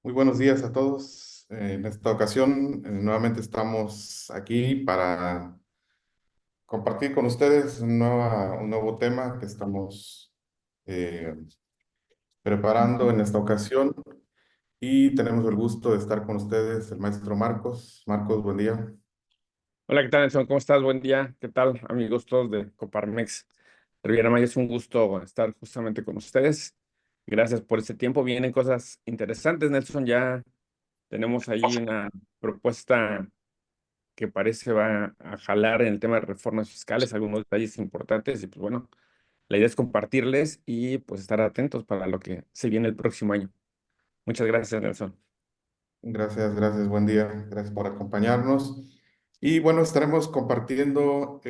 Muy buenos días a todos. En esta ocasión, nuevamente estamos aquí para compartir con ustedes un nuevo tema que estamos eh, preparando en esta ocasión y tenemos el gusto de estar con ustedes, el maestro Marcos. Marcos, buen día. Hola, ¿qué tal, Nelson? ¿Cómo estás? Buen día. ¿Qué tal, amigos todos de Coparmex Riviera Maya? Es un gusto estar justamente con ustedes. Gracias por este tiempo. Vienen cosas interesantes, Nelson. Ya tenemos ahí una propuesta que parece va a jalar en el tema de reformas fiscales, algunos detalles importantes. Y pues bueno, la idea es compartirles y pues estar atentos para lo que se viene el próximo año. Muchas gracias, Nelson. Gracias, gracias, buen día. Gracias por acompañarnos. Y bueno, estaremos compartiendo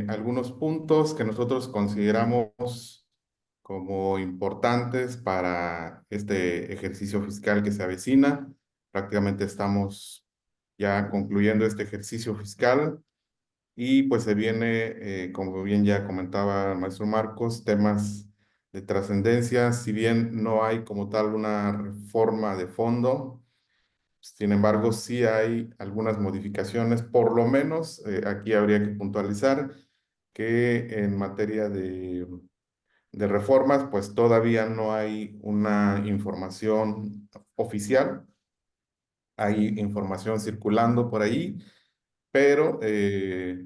algunos puntos que nosotros consideramos como importantes para este ejercicio fiscal que se avecina. Prácticamente estamos ya concluyendo este ejercicio fiscal y pues se viene, como bien ya comentaba el maestro Marcos, temas de trascendencia. Si bien no hay como tal una reforma de fondo, sin embargo, sí hay algunas modificaciones. Por lo menos aquí habría que puntualizar que en materia de reformas, pues todavía no hay una información oficial. Hay información circulando por ahí, pero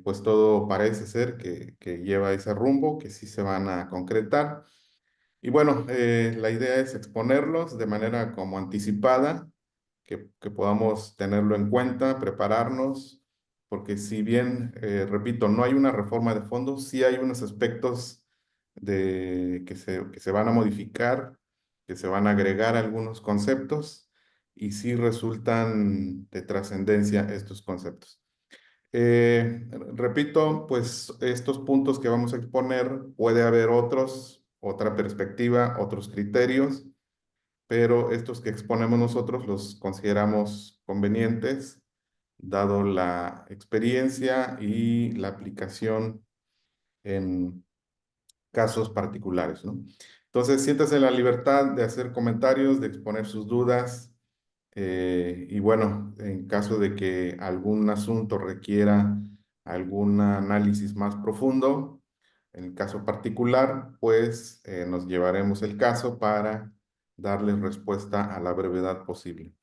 pues todo parece ser que lleva ese rumbo, que sí se van a concretar. Y bueno, la idea es exponerlos de manera como anticipada, que podamos tenerlo en cuenta, prepararnos, porque si bien, repito, no hay una reforma de fondo, sí hay unos aspectos que se van a modificar, que se van a agregar algunos conceptos y sí resultan de trascendencia estos conceptos. Repito, pues estos puntos que vamos a exponer, puede haber otros, otra perspectiva, otros criterios, pero estos que exponemos nosotros los consideramos convenientes, dado la experiencia y la aplicación en casos particulares, ¿no? Entonces, siéntase en la libertad de hacer comentarios, de exponer sus dudas, y bueno, en caso de que algún asunto requiera algún análisis más profundo, en el caso particular, pues nos llevaremos el caso para darle respuesta a la brevedad posible.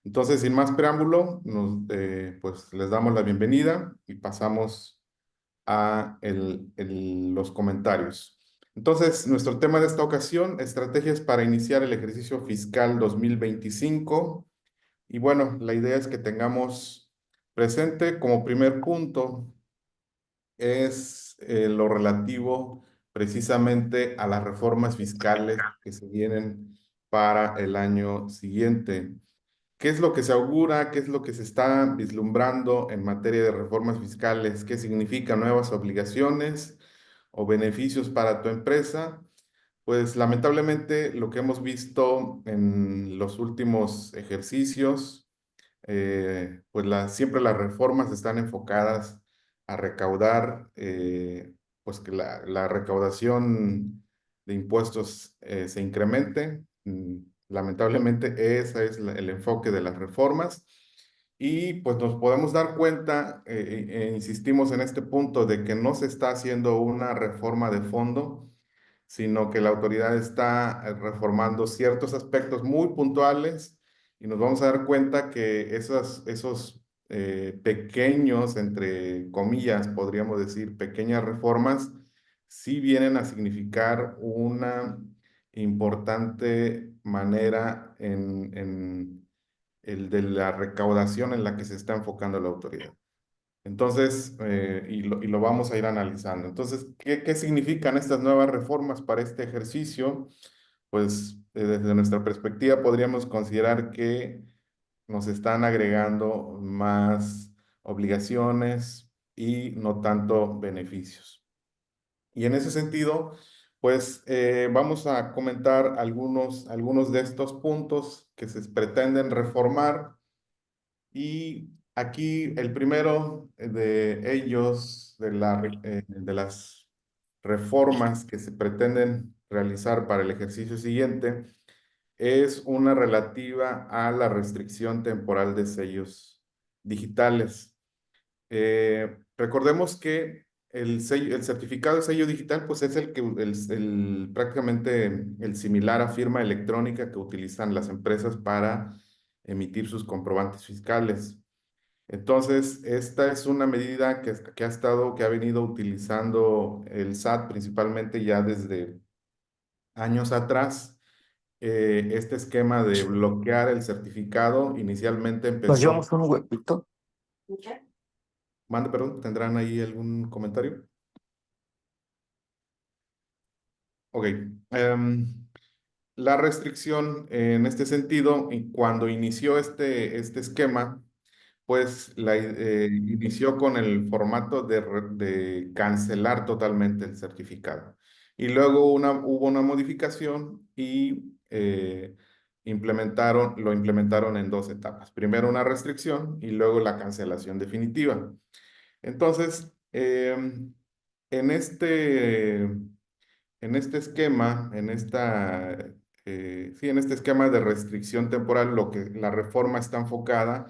Entonces, sin más preámbulo, pues les damos la bienvenida y pasamos a los comentarios. Entonces, nuestro tema de esta ocasión, estrategias para iniciar el ejercicio fiscal 2025. Y bueno, la idea es que tengamos presente como primer punto es lo relativo precisamente a las reformas fiscales que se vienen para el año siguiente. ¿Qué es lo que se augura? ¿Qué es lo que se está vislumbrando en materia de reformas fiscales? ¿Qué significa nuevas obligaciones o beneficios para tu empresa? Pues lamentablemente lo que hemos visto en los últimos ejercicios, pues siempre las reformas están enfocadas a recaudar, pues que la recaudación de impuestos se incremente. Lamentablemente ese es el enfoque de las reformas y pues nos podemos dar cuenta, insistimos en este punto, de que no se está haciendo una reforma de fondo, sino que la autoridad está reformando ciertos aspectos muy puntuales y nos vamos a dar cuenta que esos pequeños, entre comillas, podríamos decir, pequeñas reformas, sí vienen a significar una importante manera en el de la recaudación en la que se está enfocando la autoridad. Entonces, y lo vamos a ir analizando. Entonces, ¿qué significan estas nuevas reformas para este ejercicio? Pues desde nuestra perspectiva podríamos considerar que nos están agregando más obligaciones y no tanto beneficios. Y en ese sentido, pues vamos a comentar algunos de estos puntos que se pretenden reformar y aquí el primero de ellos, de las reformas que se pretenden realizar para el ejercicio siguiente, es una relativa a la restricción temporal de sellos digitales. Recordemos que el certificado de sello digital, pues es prácticamente el similar a firma electrónica que utilizan las empresas para emitir sus comprobantes fiscales. Entonces, esta es una medida que ha venido utilizando el SAT principalmente ya desde años atrás. Este esquema de bloquear el certificado inicialmente Nos empezó. llevamos un huevito. Mande, perdón, ¿tendrán ahí algún comentario? Ok. La restricción en este sentido, y cuando inició este esquema, pues inició con el formato de cancelar totalmente el certificado. Y luego hubo una modificación y lo implementaron en dos etapas. Primero una restricción y luego la cancelación definitiva. Entonces, en este en este esquema, en este esquema de restricción temporal, lo que la reforma está enfocada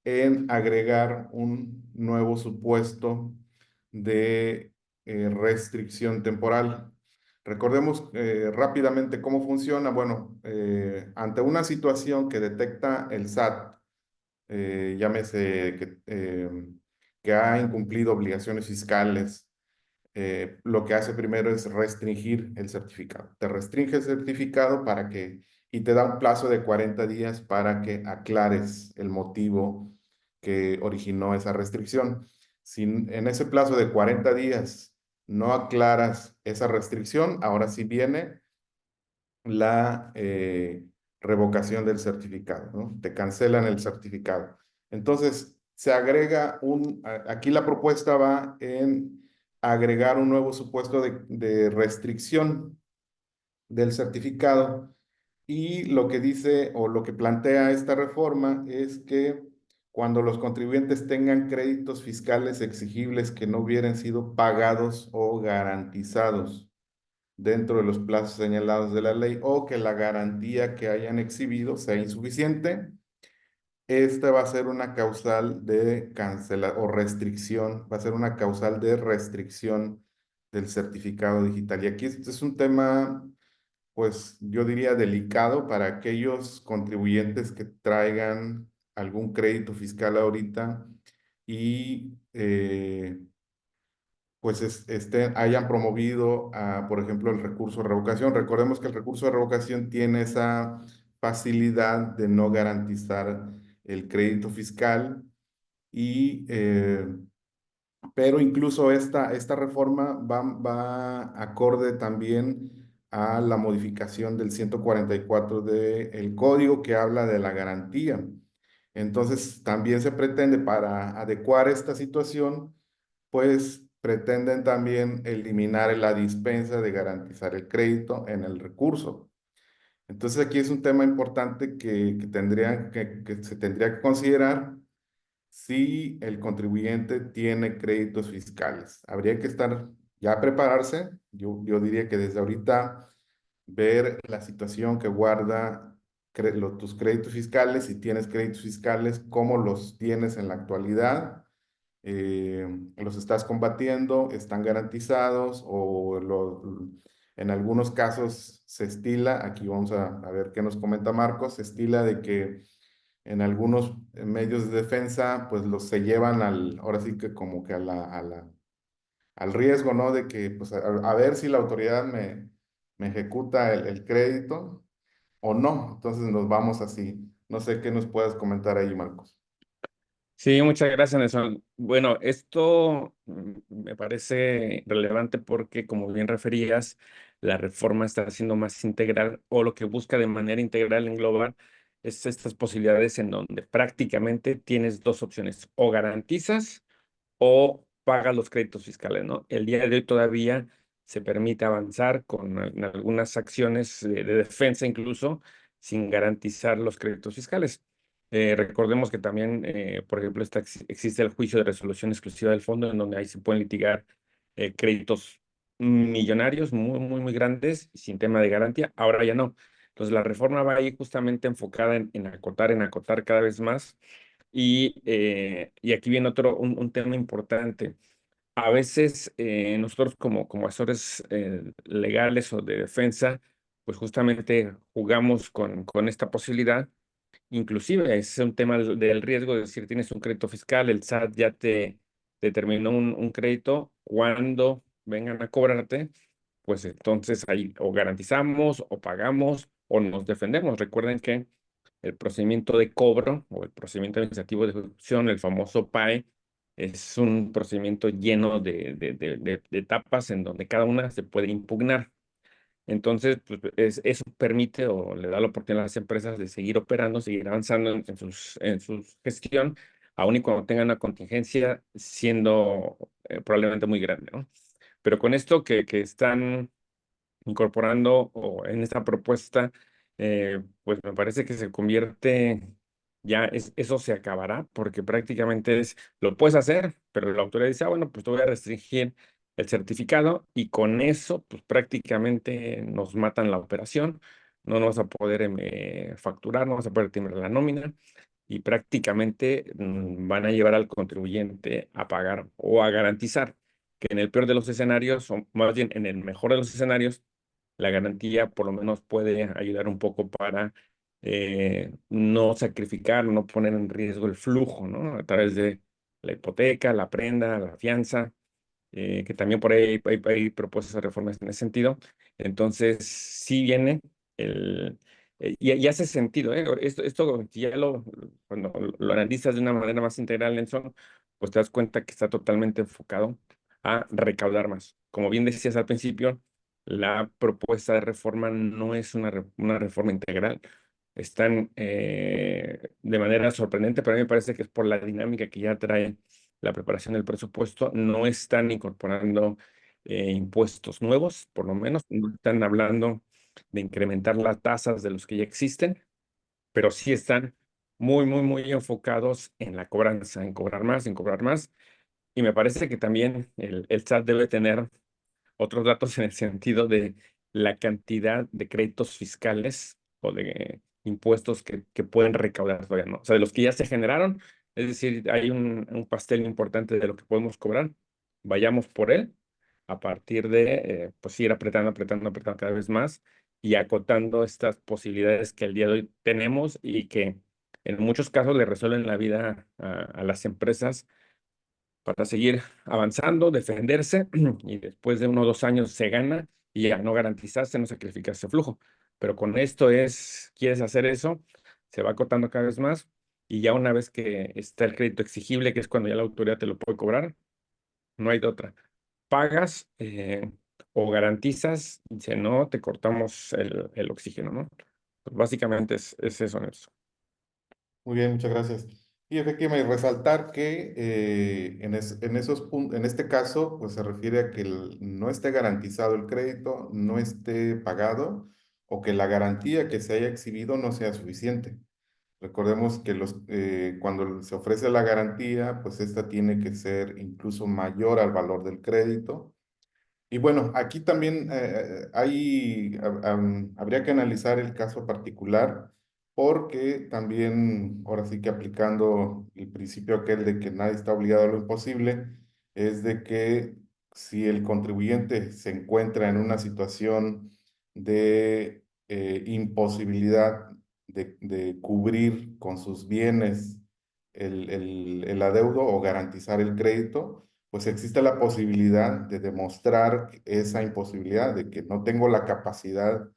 en agregar un nuevo supuesto de restricción temporal. Recordemos rápidamente cómo funciona. Bueno, ante una situación que detecta el SAT, llámese que ha incumplido obligaciones fiscales, lo que hace primero es restringir el certificado. Te restringe el certificado y te da un plazo de 40 días para que aclares el motivo que originó esa restricción. Si en ese plazo de 40 días no aclaras esa restricción, ahora sí viene la revocación del certificado, ¿no? Te cancelan el certificado. Entonces, se agrega aquí la propuesta va en agregar un nuevo supuesto de restricción del certificado. Y lo que dice o lo que plantea esta reforma es que cuando los contribuyentes tengan créditos fiscales exigibles que no hubieran sido pagados o garantizados dentro de los plazos señalados de la ley o que la garantía que hayan exhibido sea insuficiente, esta va a ser una causal de cancela o restricción, va a ser una causal de restricción del certificado digital. Y aquí este es un tema, pues yo diría delicado para aquellos contribuyentes que traigan algún crédito fiscal ahorita y pues hayan promovido, por ejemplo, el recurso de revocación. Recordemos que el recurso de revocación tiene esa facilidad de no garantizar el crédito fiscal pero incluso esta reforma va acorde también a la modificación del 144 del código que habla de la garantía. Entonces, también se pretende para adecuar esta situación, pues pretenden también eliminar la dispensa de garantizar el crédito en el recurso. Entonces aquí es un tema importante que se tendría que considerar si el contribuyente tiene créditos fiscales. Habría que ya prepararse. Yo diría que desde ahorita ver la situación que guarda tus créditos fiscales, si tienes créditos fiscales, cómo los tienes en la actualidad, los estás combatiendo, están garantizados en algunos casos se estila, aquí vamos a ver qué nos comenta Marcos, se estila de que en algunos medios de defensa pues se llevan ahora sí que como que al riesgo, ¿no? De que pues a ver si la autoridad me ejecuta el crédito o no, entonces nos vamos así. No sé qué nos puedas comentar ahí, Marcos. Sí, muchas gracias, Nelson. Bueno, esto me parece relevante porque, como bien referías, la reforma está siendo más integral o lo que busca de manera integral englobar es estas posibilidades en donde prácticamente tienes dos opciones, o garantizas o pagas los créditos fiscales, ¿no? El día de hoy todavía se permite avanzar en algunas acciones de defensa incluso sin garantizar los créditos fiscales. Recordemos que también, por ejemplo, existe el juicio de resolución exclusiva del fondo, en donde ahí se pueden litigar créditos millonarios, muy, muy, muy grandes, sin tema de garantía. Ahora ya no. Entonces, la reforma va ahí justamente enfocada en acotar cada vez más. Y aquí viene un tema importante. A veces nosotros como asesores legales o de defensa, pues justamente jugamos con esta posibilidad. Inclusive es un tema del riesgo de decir, tienes un crédito fiscal, el SAT ya te determinó un crédito, cuando vengan a cobrarte, pues entonces ahí o garantizamos o pagamos o nos defendemos. Recuerden que el procedimiento de cobro o el procedimiento administrativo de ejecución, el famoso PAE, es un procedimiento lleno de etapas en donde cada una se puede impugnar. Entonces, pues, eso permite o le da la oportunidad a las empresas de seguir operando, seguir avanzando en su gestión, aun y cuando tengan una contingencia siendo probablemente muy grande, ¿no? Pero con esto que están incorporando o en esta propuesta, pues me parece que se convierte, eso se acabará, porque prácticamente lo puedes hacer, pero la autoridad dice, bueno, pues te voy a restringir el certificado y con eso, pues prácticamente nos matan la operación, no nos vas a poder facturar, no vas a poder timbre la nómina y prácticamente van a llevar al contribuyente a pagar o a garantizar que en el peor de los escenarios, o más bien en el mejor de los escenarios, la garantía por lo menos puede ayudar un poco para no sacrificar, no poner en riesgo el flujo, ¿no? A través de la hipoteca, la prenda, la fianza, que también por ahí hay propuestas de reformas en ese sentido. Entonces, sí viene y hace sentido, ¿eh? Esto si ya cuando lo analizas de una manera más integral, Nelson, pues te das cuenta que está totalmente enfocado a recaudar más. Como bien decías al principio, la propuesta de reforma no es una reforma integral. Están de manera sorprendente, pero a mí me parece que es por la dinámica que ya trae la preparación del presupuesto. No están incorporando impuestos nuevos, por lo menos, no están hablando de incrementar las tasas de los que ya existen, pero sí están muy, muy, muy enfocados en la cobranza, en cobrar más, en cobrar más. Y me parece que también el SAT debe tener otros datos en el sentido de la cantidad de créditos fiscales o de impuestos que pueden recaudar todavía, ¿no? O sea, de los que ya se generaron, es decir, hay un pastel importante de lo que podemos cobrar, vayamos por él, a partir de, pues, ir apretando, apretando, apretando cada vez más y acotando estas posibilidades que el día de hoy tenemos y que en muchos casos le resuelven la vida a las empresas para seguir avanzando, defenderse y después de 1 o 2 años se gana y ya no garantizarse, no sacrificarse flujo. Pero con esto quieres hacer eso, se va acotando cada vez más y ya una vez que está el crédito exigible, que es cuando ya la autoridad te lo puede cobrar, no hay de otra. Pagas o garantizas, y si no, te cortamos el oxígeno, ¿no? Pues básicamente es eso, Nelson. Muy bien, muchas gracias. Y efectivamente, resaltar que en este caso, pues se refiere a que no esté garantizado el crédito, no esté pagado o que la garantía que se haya exhibido no sea suficiente. Recordemos que cuando se ofrece la garantía, pues esta tiene que ser incluso mayor al valor del crédito. Y bueno, aquí también habría que analizar el caso particular porque también, ahora sí que aplicando el principio aquel de que nadie está obligado a lo imposible, es de que si el contribuyente se encuentra en una situación de imposibilidad de cubrir con sus bienes el adeudo o garantizar el crédito, pues existe la posibilidad de demostrar esa imposibilidad, de que no tengo la capacidad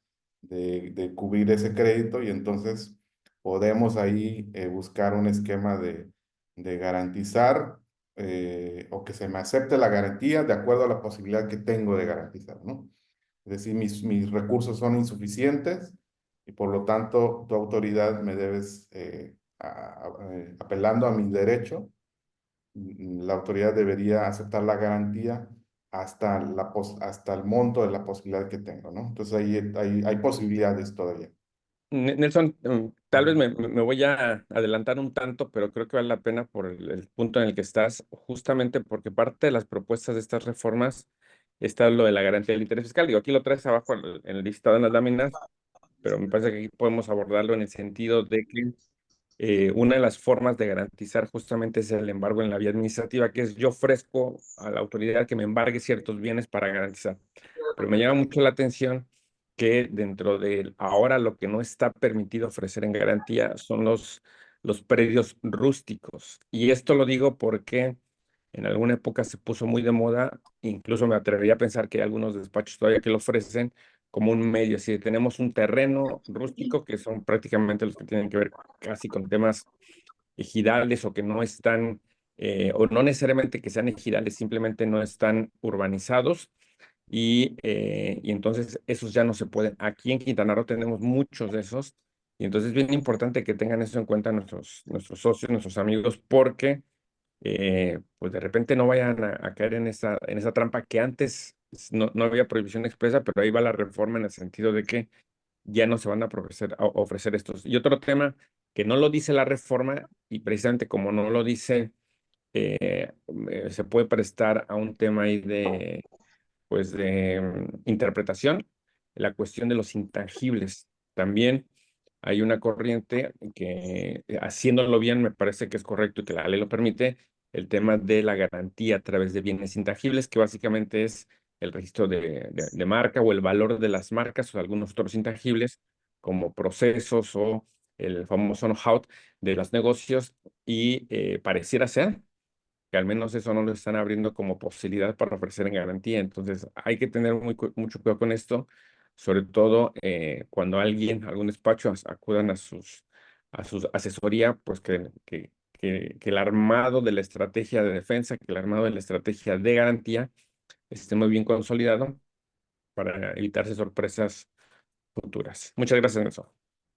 de cubrir ese crédito y entonces podemos ahí buscar un esquema de garantizar o que se me acepte la garantía de acuerdo a la posibilidad que tengo de garantizar, ¿no? Es decir, mis recursos son insuficientes y por lo tanto tu autoridad me debes, apelando a mi derecho, la autoridad debería aceptar la garantía hasta el monto de la posibilidad que tengo, ¿no? Entonces ahí hay posibilidades todavía. Nelson, tal vez Ujú. me voy a adelantar un tanto, pero creo que vale la pena por el punto en el que estás, justamente porque parte de las propuestas de estas reformas está lo de la garantía del interés fiscal. Digo, aquí lo traes abajo en el listado en las láminas, pero me parece que aquí podemos abordarlo en el sentido de que una de las formas de garantizar justamente es el embargo en la vía administrativa, que es yo ofrezco a la autoridad que me embargue ciertos bienes para garantizar. Pero me llama mucho la atención que dentro de ahora lo que no está permitido ofrecer en garantía son los predios rústicos. Y esto lo digo porque en alguna época se puso muy de moda, incluso me atrevería a pensar que hay algunos despachos todavía que lo ofrecen como un medio. Si tenemos un terreno rústico, que son prácticamente los que tienen que ver casi con temas ejidales o que no están, o no necesariamente que sean ejidales, simplemente no están urbanizados y entonces esos ya no se pueden. Aquí en Quintana Roo tenemos muchos de esos y entonces es bien importante que tengan eso en cuenta nuestros socios, nuestros amigos, porque pues de repente no vayan a caer en esa trampa que antes no había prohibición expresa, pero ahí va la reforma en el sentido de que ya no se van a ofrecer estos. Y otro tema que no lo dice la reforma y precisamente como no lo dice, se puede prestar a un tema ahí de interpretación, la cuestión de los intangibles. También hay una corriente que, haciéndolo bien, me parece que es correcto y que la ley lo permite, el tema de la garantía a través de bienes intangibles, que básicamente es el registro de marca o el valor de las marcas o algunos otros intangibles, como procesos o el famoso know-how de los negocios, y pareciera ser que al menos eso no lo están abriendo como posibilidad para ofrecer en garantía. Entonces hay que tener mucho cuidado con esto, sobre todo cuando algún despacho acudan a sus asesoría, pues que el armado de la estrategia de defensa, que el armado de la estrategia de garantía esté muy bien consolidado para evitarse sorpresas futuras. Muchas gracias, Nelson.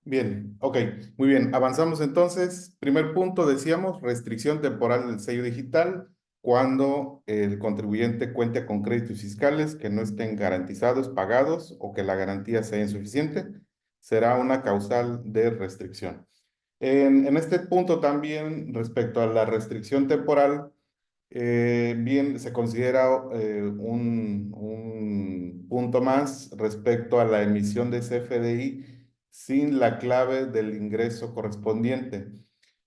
Bien, ok, muy bien. Avanzamos entonces. Primer punto, decíamos, restricción temporal del sello digital cuando el contribuyente cuente con créditos fiscales que no estén garantizados, pagados o que la garantía sea insuficiente, será una causal de restricción. En este punto también, respecto a la restricción temporal, bien, se considera un punto más respecto a la emisión de CFDI sin la clave del ingreso correspondiente.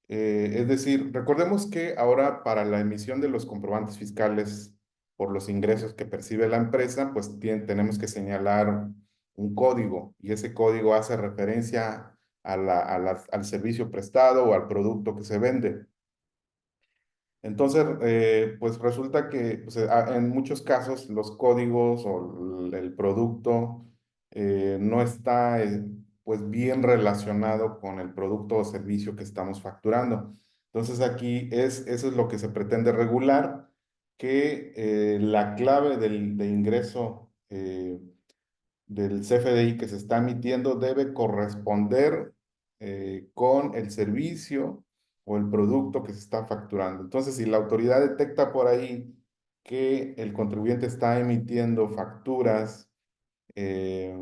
Es decir, recordemos que ahora para la emisión de los comprobantes fiscales por los ingresos que percibe la empresa, pues tenemos que señalar un código y ese código hace referencia al servicio prestado o al producto que se vende. Entonces, pues resulta que pues, en muchos casos los códigos o el producto no está pues bien relacionado con el producto o servicio que estamos facturando. Entonces aquí eso es lo que se pretende regular, que la clave de ingreso del CFDI que se está emitiendo debe corresponder con el servicio o el producto que se está facturando. Entonces, si la autoridad detecta por ahí que el contribuyente está emitiendo facturas eh,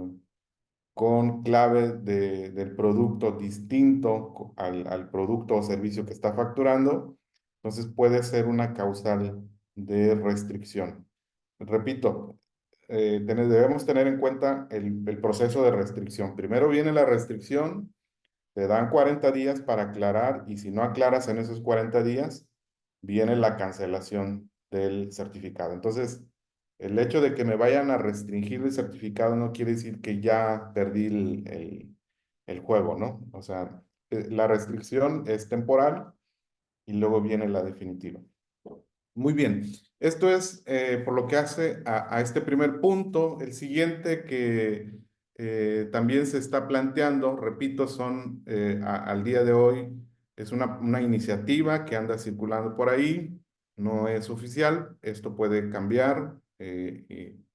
con clave del producto distinto al producto o servicio que está facturando, entonces puede ser una causal de restricción. Repito, debemos tener en cuenta el proceso de restricción. Primero viene la restricción, te dan 40 días para aclarar y si no aclaras en esos 40 días, viene la cancelación del certificado. Entonces, el hecho de que me vayan a restringir el certificado no quiere decir que ya perdí el juego, ¿no? O sea, la restricción es temporal y luego viene la definitiva. Muy bien. Esto es por lo que hace a este primer punto. El siguiente que también se está planteando, repito, al día de hoy, es una iniciativa que anda circulando por ahí, no es oficial, esto puede cambiar,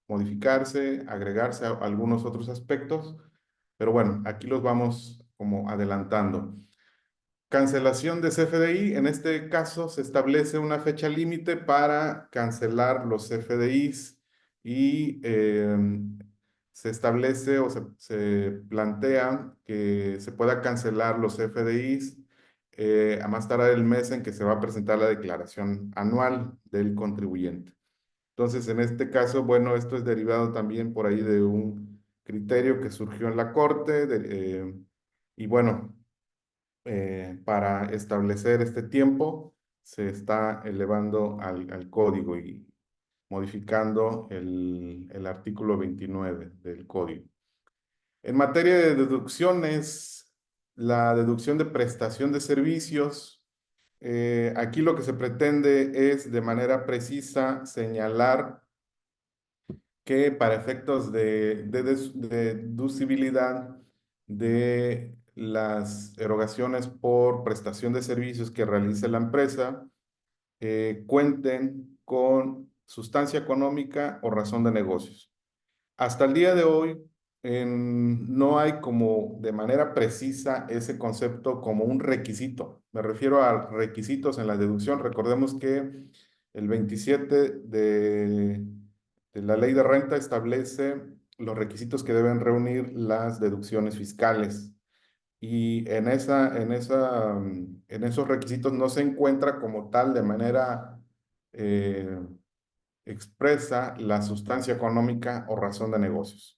modificarse, agregarse a algunos otros aspectos, pero bueno, aquí los vamos como adelantando. Cancelación de CFDI. En este caso se establece una fecha límite para cancelar los CFDIs y se establece o se plantea que se pueda cancelar los CFDIs a más tardar el mes en que se va a presentar la declaración anual del contribuyente. Entonces, en este caso, bueno, esto es derivado también por ahí criterio que surgió en la Corte y bueno, para establecer este tiempo se está elevando al código y modificando el artículo 29 del código. En materia de deducciones, la deducción de prestación de servicios, aquí lo que se pretende es de manera precisa señalar que para efectos de deducibilidad de las erogaciones por prestación de servicios que realice la empresa, cuenten con sustancia económica o razón de negocios. Hasta el día de hoy, no hay como de manera precisa ese concepto como un requisito. Me refiero a requisitos en la deducción. Recordemos que el 27 de la ley de renta establece los requisitos que deben reunir las deducciones fiscales. Y en esos requisitos no se encuentra como tal de manera eh, expresa la sustancia económica o razón de negocios.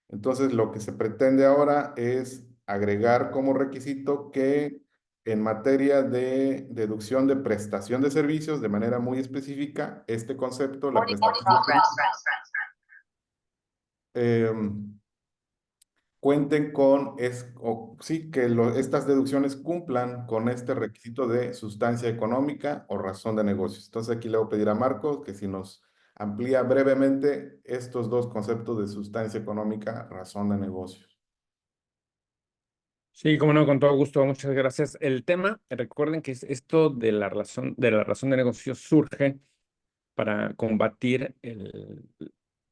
Entonces, lo que se pretende ahora es agregar como requisito que en materia de deducción de prestación de servicios, de manera muy específica, este concepto, la prestación de servicios, cuenten con, sí, que estas deducciones cumplan con este requisito de sustancia económica o razón de negocios. Entonces aquí le voy a pedir a Marcos que si nos amplía brevemente estos dos conceptos de sustancia económica, razón de negocios. Sí, como no, con todo gusto, muchas gracias. El tema, recuerden que esto de la razón de negocio surge para combatir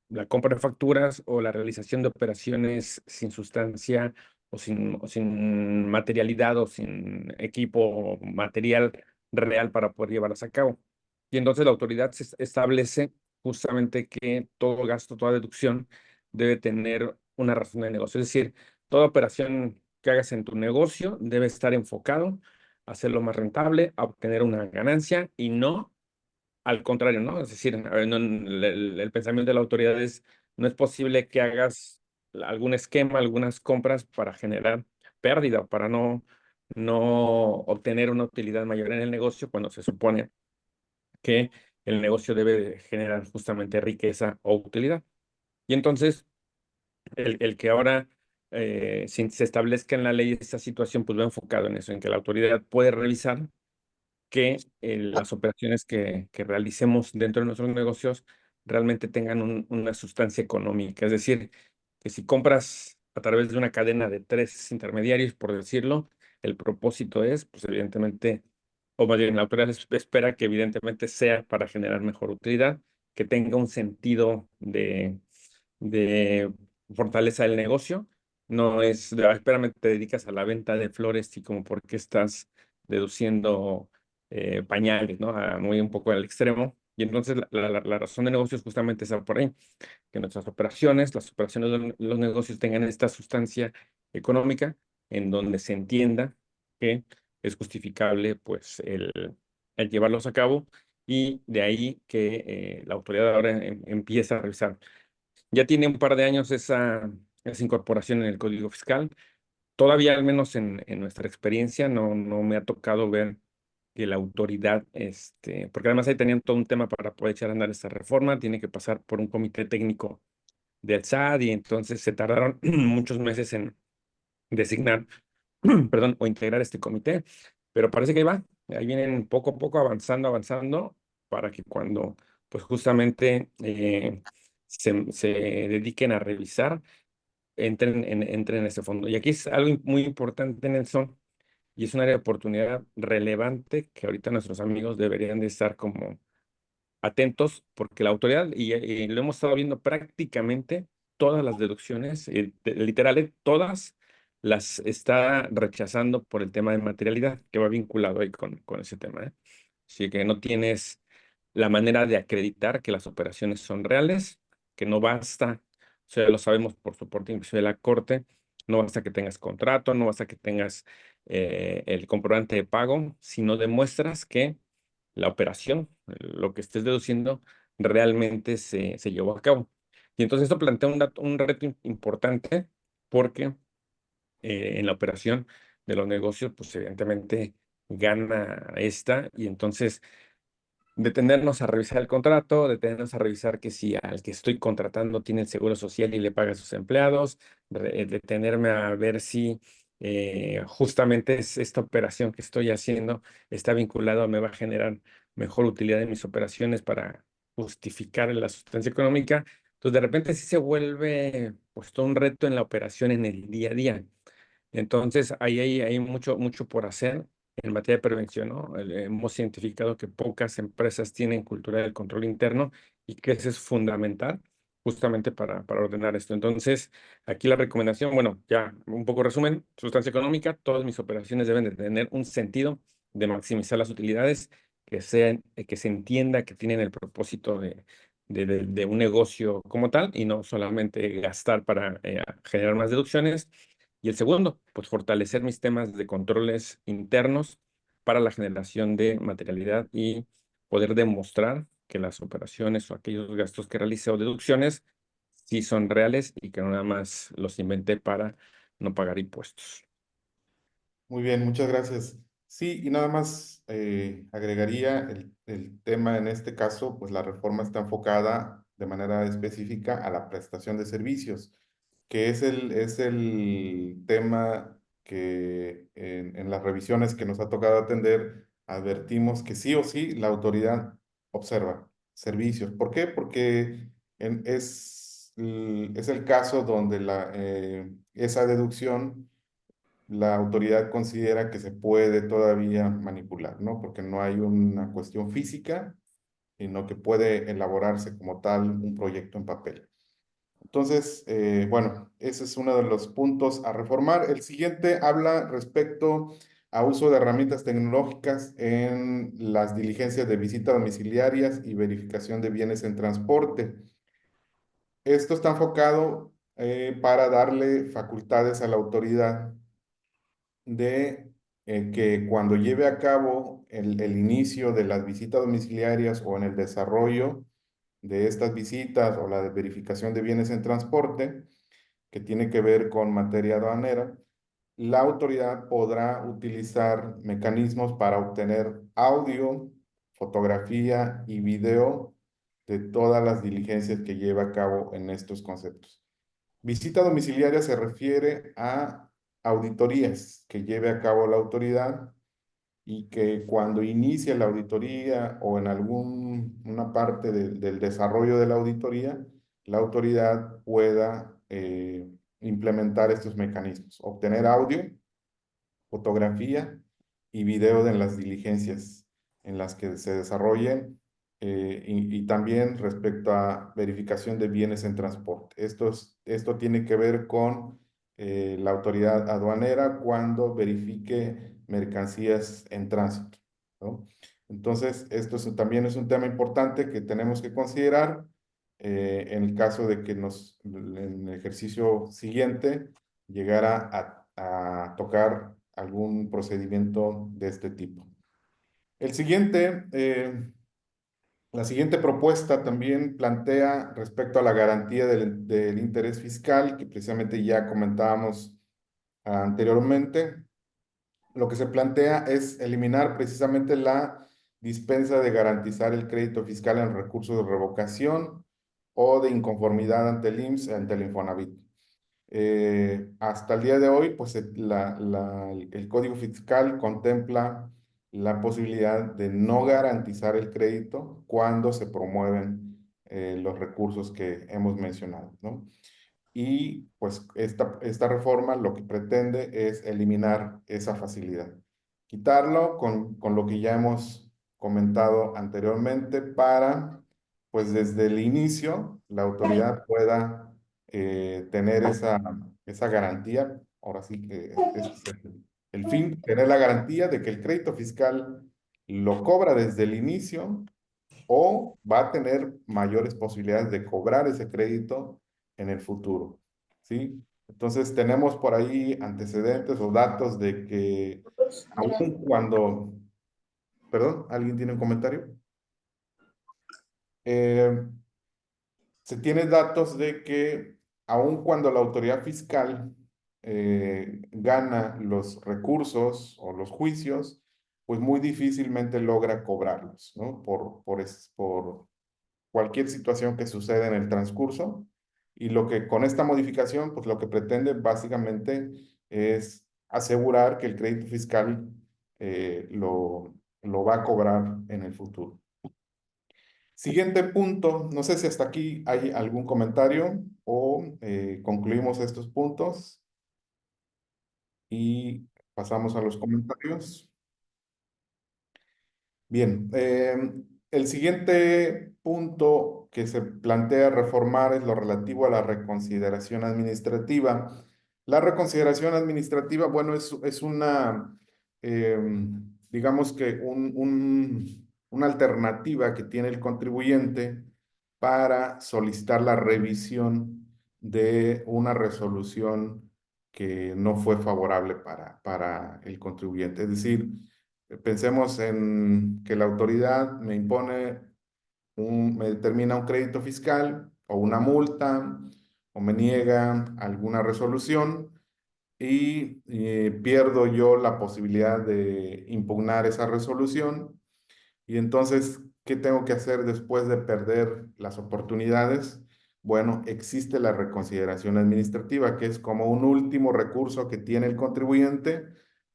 la compra de facturas o la realización de operaciones sin sustancia o sin materialidad o sin equipo o material real para poder llevarlas a cabo. Y entonces la autoridad se establece justamente que todo gasto, toda deducción debe tener una razón de negocio. Es decir, toda operación que hagas en tu negocio debe estar enfocado a hacerlo más rentable, a obtener una ganancia y no al contrario, ¿no? Es decir, a ver, el pensamiento de la autoridad es, no es posible que hagas algún esquema, algunas compras para generar pérdida, para no obtener una utilidad mayor en el negocio cuando se supone que el negocio debe de generar justamente riqueza o utilidad. Y entonces, el que ahora se establezca en la ley esta situación, pues va enfocado en eso, en que la autoridad puede revisar que las operaciones que realicemos dentro de nuestros negocios realmente tengan una sustancia económica. Es decir, que si compras a través de una cadena de tres intermediarios, por decirlo, el propósito es, pues evidentemente, o más bien la autoridad espera que evidentemente sea para generar mejor utilidad, que tenga un sentido de fortaleza del negocio. No es, espérame, te dedicas a la venta de flores y como por qué estás deduciendo pañales, ¿no? Muy un poco al extremo. Y entonces la razón de negocio es justamente esa por ahí, que nuestras operaciones, las operaciones de los negocios tengan esta sustancia económica en donde se entienda que es justificable pues el llevarlos a cabo y de ahí que la autoridad ahora empieza a revisar. Ya tiene un par de años esa incorporación en el Código Fiscal. Todavía, al menos en nuestra experiencia, no me ha tocado ver que la autoridad, porque además ahí tenían todo un tema para poder echar a andar esta reforma, tiene que pasar por un comité técnico del SAT y entonces se tardaron muchos meses en designar, perdón, o integrar este comité, pero parece que ahí vienen poco a poco avanzando, para que cuando, pues justamente se dediquen a revisar, entren en este fondo. Y aquí es algo muy importante, Nelson, y es un área de oportunidad relevante que ahorita nuestros amigos deberían de estar como atentos, porque la autoridad, y lo hemos estado viendo prácticamente todas las deducciones, literales, todas las está rechazando por el tema de materialidad, que va vinculado ahí con ese tema, ¿eh? Así que no tienes la manera de acreditar que las operaciones son reales, que no basta, o sea, lo sabemos por soporte inclusive de la Corte, no basta que tengas contrato, no basta que tengas el comprobante de pago, si no demuestras que la operación, lo que estés deduciendo, realmente se llevó a cabo. Y entonces esto plantea un reto importante porque en la operación de los negocios, pues evidentemente gana esta y entonces detenernos a revisar el contrato, detenernos a revisar que si al que estoy contratando tiene el seguro social y le paga a sus empleados, detenerme a ver si justamente esta operación que estoy haciendo está vinculado a me va a generar mejor utilidad en mis operaciones para justificar la sustancia económica. Entonces, de repente sí se vuelve pues todo un reto en la operación en el día a día. Entonces, ahí hay mucho, mucho por hacer en materia de prevención, ¿no? Hemos identificado que pocas empresas tienen cultura del control interno y que eso es fundamental justamente para ordenar esto. Entonces, aquí la recomendación, bueno, ya un poco resumen, sustancia económica, todas mis operaciones deben de tener un sentido de maximizar las utilidades, que se entienda que tienen el propósito de un negocio como tal y no solamente gastar para generar más deducciones. Y el segundo, pues fortalecer mis temas de controles internos para la generación de materialidad y poder demostrar que las operaciones o aquellos gastos que realicé o deducciones sí son reales y que no nada más los inventé para no pagar impuestos. Muy bien, muchas gracias. Sí, y nada más agregaría el tema en este caso, pues la reforma está enfocada de manera específica a la prestación de servicios, que es el tema que en las revisiones que nos ha tocado atender, advertimos que sí o sí la autoridad observa servicios. ¿Por qué? Porque es el caso donde esa deducción la autoridad considera que se puede todavía manipular, ¿no? Porque no hay una cuestión física, sino que puede elaborarse como tal un proyecto en papel. Entonces, bueno, ese es uno de los puntos a reformar. El siguiente habla respecto a uso de herramientas tecnológicas en las diligencias de visita domiciliarias y verificación de bienes en transporte. Esto está enfocado para darle facultades a la autoridad de que cuando lleve a cabo el inicio de las visitas domiciliarias o en el desarrollo de estas visitas o la verificación de bienes en transporte, que tiene que ver con materia aduanera, la autoridad podrá utilizar mecanismos para obtener audio, fotografía y video de todas las diligencias que lleva a cabo en estos conceptos. Visita domiciliaria se refiere a auditorías que lleve a cabo la autoridad y que cuando inicie la auditoría o en alguna parte del desarrollo de la auditoría, la autoridad pueda implementar estos mecanismos, obtener audio, fotografía y video de las diligencias en las que se desarrollen y también respecto a verificación de bienes en transporte. Esto tiene que ver con la autoridad aduanera cuando verifique mercancías en tránsito, ¿no? Entonces, también es un tema importante que tenemos que considerar en el caso de que en el ejercicio siguiente llegara a tocar algún procedimiento de este tipo. El siguiente, la siguiente propuesta también plantea respecto a la garantía del interés fiscal, que precisamente ya comentábamos anteriormente. Lo que se plantea es eliminar precisamente la dispensa de garantizar el crédito fiscal en recursos de revocación o de inconformidad ante el IMSS, ante el Infonavit. Hasta el día de hoy, pues el Código Fiscal contempla la posibilidad de no garantizar el crédito cuando se promueven los recursos que hemos mencionado, ¿no? Y pues esta reforma lo que pretende es eliminar esa facilidad, quitarlo con lo que ya hemos comentado anteriormente para, pues desde el inicio, la autoridad pueda tener esa garantía. Ahora sí que ese es el fin, tener la garantía de que el crédito fiscal lo cobra desde el inicio o va a tener mayores posibilidades de cobrar ese crédito en el futuro, ¿sí? Entonces tenemos por ahí antecedentes o datos de que aun cuando, perdón, ¿alguien tiene un comentario? Eh, se tiene datos de que aun cuando la autoridad fiscal gana los recursos o los juicios, pues muy difícilmente logra cobrarlos, ¿no? Por cualquier situación que suceda en el transcurso. Y lo que con esta modificación, pues lo que pretende básicamente es asegurar que el crédito fiscal lo va a cobrar en el futuro. Siguiente punto, no sé si hasta aquí hay algún comentario o concluimos estos puntos y pasamos a los comentarios. Bien, el siguiente punto que se plantea reformar es lo relativo a la reconsideración administrativa. La reconsideración administrativa, bueno, es una, digamos que una alternativa que tiene el contribuyente para solicitar la revisión de una resolución que no fue favorable para el contribuyente. Es decir, pensemos en que la autoridad me impone me determina un crédito fiscal o una multa o me niega alguna resolución y pierdo yo la posibilidad de impugnar esa resolución. Y entonces, ¿qué tengo que hacer después de perder las oportunidades? Bueno, existe la reconsideración administrativa, que es como un último recurso que tiene el contribuyente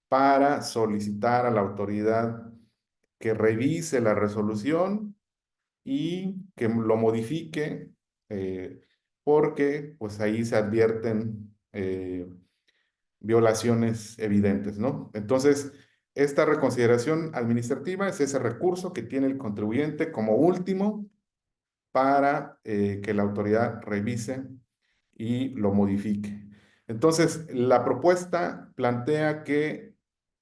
para solicitar a la autoridad que revise la resolución y que lo modifique, porque pues ahí se advierten violaciones evidentes, ¿no? Entonces, esta reconsideración administrativa es ese recurso que tiene el contribuyente como último para que la autoridad revise y lo modifique. Entonces, la propuesta plantea que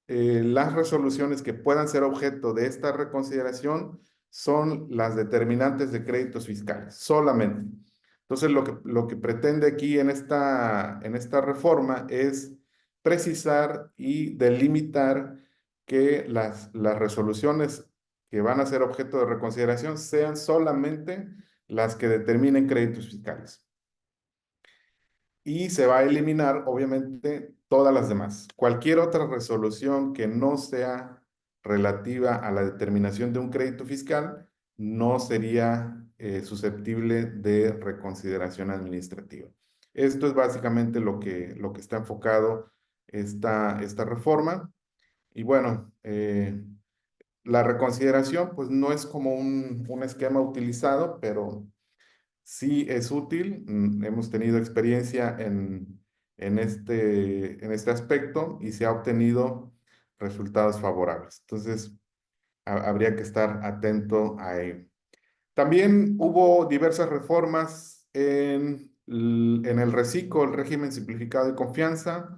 las resoluciones que puedan ser objeto de esta reconsideración son las determinantes de créditos fiscales, solamente. Entonces, lo que pretende aquí en esta reforma es precisar y delimitar que las resoluciones que van a ser objeto de reconsideración sean solamente las que determinen créditos fiscales. Y se va a eliminar, obviamente, todas las demás. Cualquier otra resolución que no sea relativa a la determinación de un crédito fiscal no sería susceptible de reconsideración administrativa. Esto es básicamente lo que está enfocado esta reforma. Y bueno, la reconsideración pues no es como un esquema utilizado, pero sí es útil. Hemos tenido experiencia en este aspecto y se ha obtenido resultados favorables. Entonces, habría que estar atento a ello. También hubo diversas reformas en el RECICO, el régimen simplificado de confianza.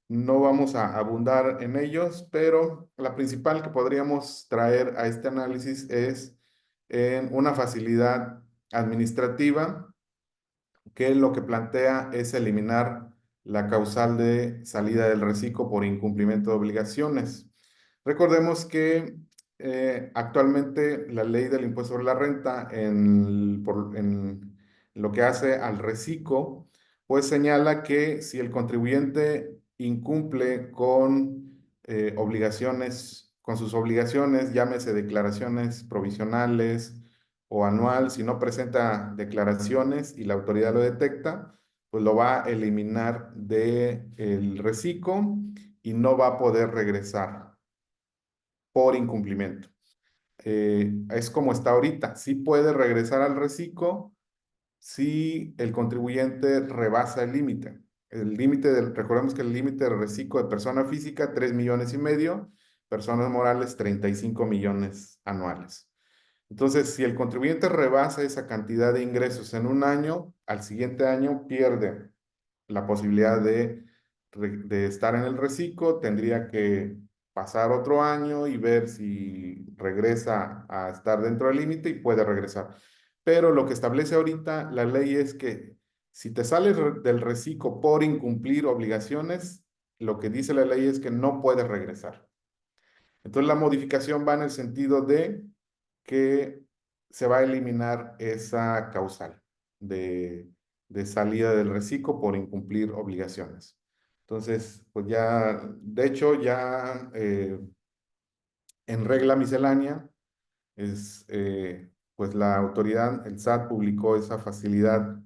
No vamos a abundar en ellos, pero la principal que podríamos traer a este análisis es en una facilidad administrativa que lo que plantea es eliminar la causal de salida del reciclo por incumplimiento de obligaciones. Recordemos que actualmente la ley del impuesto sobre la renta en lo que hace al reciclo, pues señala que si el contribuyente incumple con sus obligaciones, llámese declaraciones provisionales, o anual, si no presenta declaraciones y la autoridad lo detecta, pues lo va a eliminar del reciclo y no va a poder regresar por incumplimiento. Es como está ahorita, sí puede regresar al reciclo si el contribuyente rebasa el límite. Recordemos que el límite del reciclo de persona física, 3,5 millones, personas morales, 35 millones anuales. Entonces, si el contribuyente rebasa esa cantidad de ingresos en un año, al siguiente año pierde la posibilidad de estar en el reciclo, tendría que pasar otro año y ver si regresa a estar dentro del límite y puede regresar. Pero lo que establece ahorita la ley es que si te sales del reciclo por incumplir obligaciones, lo que dice la ley es que no puedes regresar. Entonces, la modificación va en el sentido de que se va a eliminar esa causal. de, de salida del reciclo por incumplir obligaciones. Entonces, pues ya, de hecho, ya en regla miscelánea, pues la autoridad, el SAT, publicó esa facilidad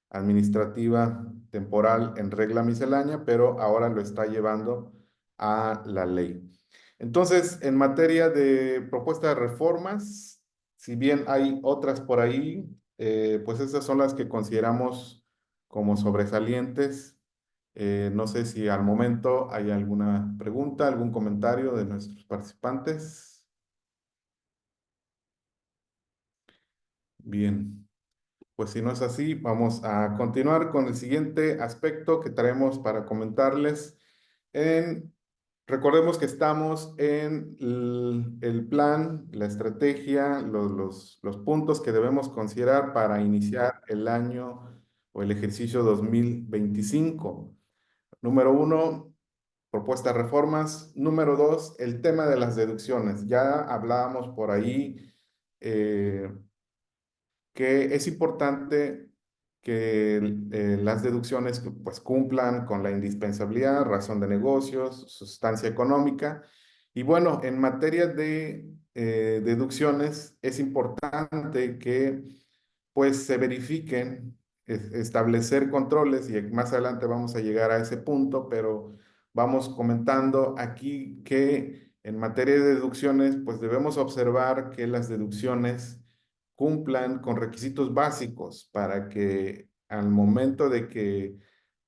administrativa temporal en regla miscelánea, pero ahora lo está llevando a la ley. Entonces, en materia de propuesta de reformas, si bien hay otras por ahí, pues esas son las que consideramos como sobresalientes. No sé si al momento hay alguna pregunta, algún comentario de nuestros participantes. Bien. Pues si no es así, vamos a continuar con el siguiente aspecto que traemos para comentarles. En, recordemos que estamos en el plan, la estrategia, los puntos que debemos considerar para iniciar el año o el ejercicio 2025. Número uno, propuestas de reformas. Número dos, el tema de las deducciones. Ya hablábamos por ahí. Que es importante que las deducciones pues cumplan con la indispensabilidad, razón de negocios, sustancia económica. Y bueno, en materia de deducciones es importante que pues se verifiquen, establecer controles y más adelante vamos a llegar a ese punto, pero vamos comentando aquí que en materia de deducciones pues debemos observar que las deducciones cumplan con requisitos básicos para que al momento de que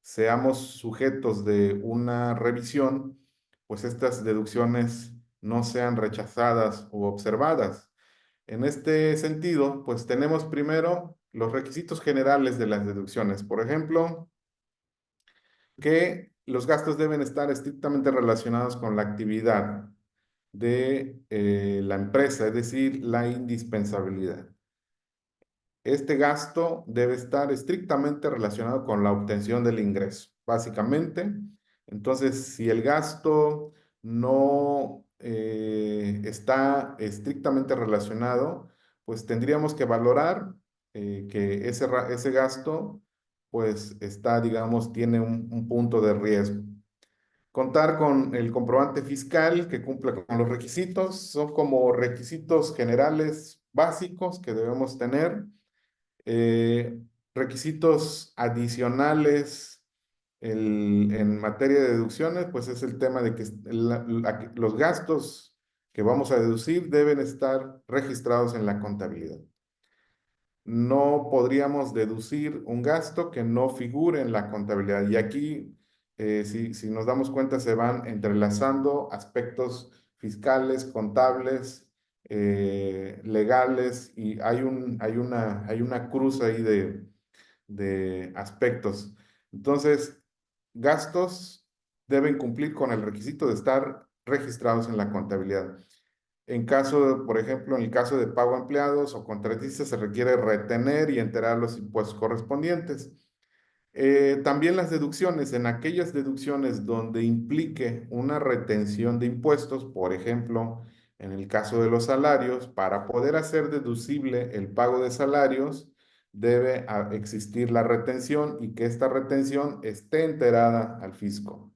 seamos sujetos de una revisión, pues estas deducciones no sean rechazadas o observadas. En este sentido, pues tenemos primero los requisitos generales de las deducciones. Por ejemplo, que los gastos deben estar estrictamente relacionados con la actividad de la empresa, es decir, la indispensabilidad. Este gasto debe estar estrictamente relacionado con la obtención del ingreso, básicamente. Entonces, si el gasto no está estrictamente relacionado, pues tendríamos que valorar que ese gasto, pues está, digamos, tiene un punto de riesgo. Contar con el comprobante fiscal que cumpla con los requisitos, son como requisitos generales básicos que debemos tener. eh, Requisitos adicionales en materia de deducciones, pues es el tema de que los gastos que vamos a deducir deben estar registrados en la contabilidad. No podríamos deducir un gasto que no figure en la contabilidad. Y aquí, si nos damos cuenta, se van entrelazando aspectos fiscales, contables, legales, y hay una cruz ahí de aspectos. Entonces, gastos deben cumplir con el requisito de estar registrados en la contabilidad. Por ejemplo, en el caso de pago a empleados o contratistas, se requiere retener y enterar los impuestos correspondientes. También las deducciones, en aquellas deducciones donde implique una retención de impuestos, por ejemplo, en el caso de los salarios, para poder hacer deducible el pago de salarios, debe existir la retención y que esta retención esté enterada al fisco.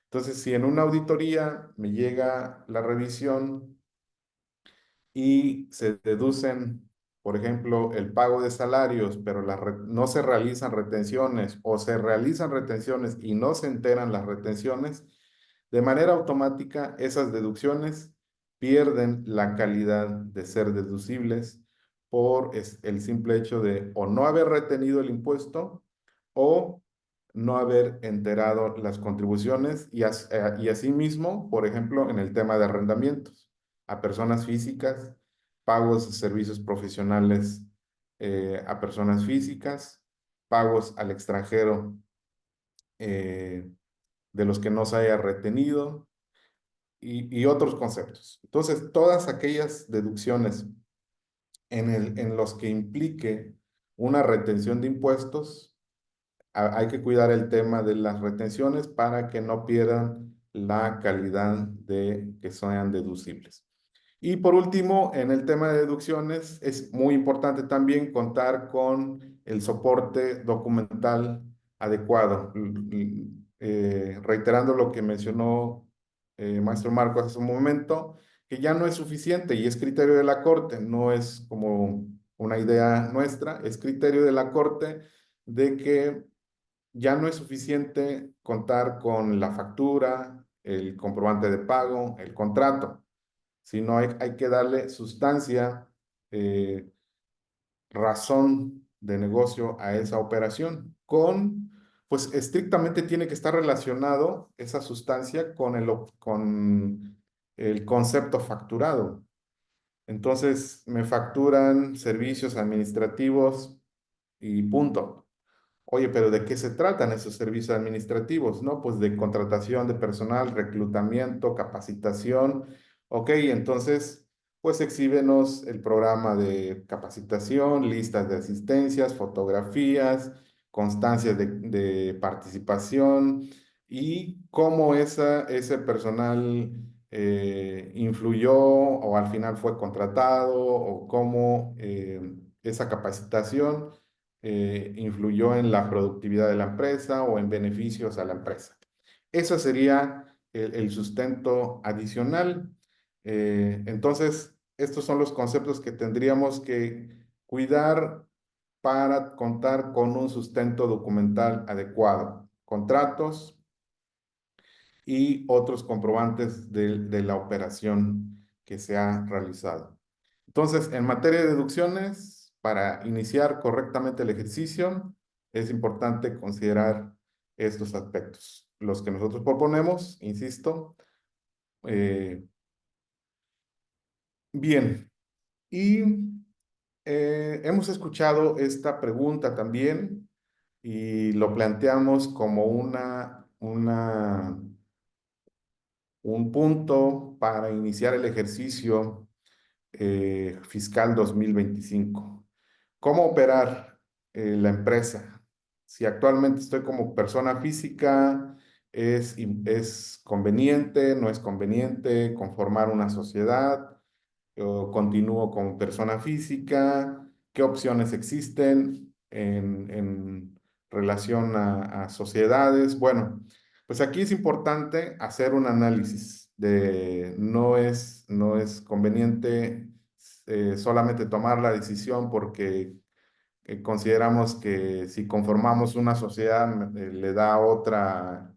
Entonces, si en una auditoría me llega la revisión y se deducen, por ejemplo, el pago de salarios, pero no se realizan retenciones o se realizan retenciones y no se enteran las retenciones, de manera automática esas deducciones pierden la calidad de ser deducibles por el simple hecho de o no haber retenido el impuesto o no haber enterado las contribuciones y asimismo, por ejemplo, en el tema de arrendamientos a personas físicas, pagos de servicios profesionales a personas físicas, pagos al extranjero eh, de los que no se haya retenido y otros conceptos. Entonces, todas aquellas deducciones en los que implique una retención de impuestos, hay que cuidar el tema de las retenciones para que no pierdan la calidad de que sean deducibles. Y por último, en el tema de deducciones, es muy importante también contar con el soporte documental adecuado. Reiterando lo que mencionó maestro Marcos hace un momento, que ya no es suficiente y es criterio de la Corte, no es como una idea nuestra, es criterio de la Corte de que ya no es suficiente contar con la factura, el comprobante de pago, el contrato, sino hay que darle sustancia, eh, razón de negocio a esa operación. Pues estrictamente tiene que estar relacionado esa sustancia con el concepto facturado. Entonces, me facturan servicios administrativos y punto. Oye, pero ¿de qué se tratan esos servicios administrativos? ¿No? Pues de contratación de personal, reclutamiento, capacitación. Ok, entonces, pues exhíbenos el programa de capacitación, listas de asistencias, fotografías, constancias de participación y cómo ese personal influyó o al final fue contratado o cómo esa capacitación influyó en la productividad de la empresa o en beneficios a la empresa. Eso sería el sustento adicional. Entonces, estos son los conceptos que tendríamos que cuidar para contar con un sustento documental adecuado. Contratos y otros comprobantes de la operación que se ha realizado. Entonces, en materia de deducciones, para iniciar correctamente el ejercicio, es importante considerar estos aspectos. Los que nosotros proponemos, insisto. eh, Bien, y hemos escuchado esta pregunta también y lo planteamos como un punto para iniciar el ejercicio fiscal 2025. ¿Cómo operar la empresa? Si actualmente estoy como persona física, ¿es conveniente, no es conveniente conformar una sociedad? ¿O continúo como persona física? ¿Qué opciones existen en relación a sociedades? Bueno, pues aquí es importante hacer un análisis de no es conveniente solamente tomar la decisión porque consideramos que si conformamos una sociedad le da otra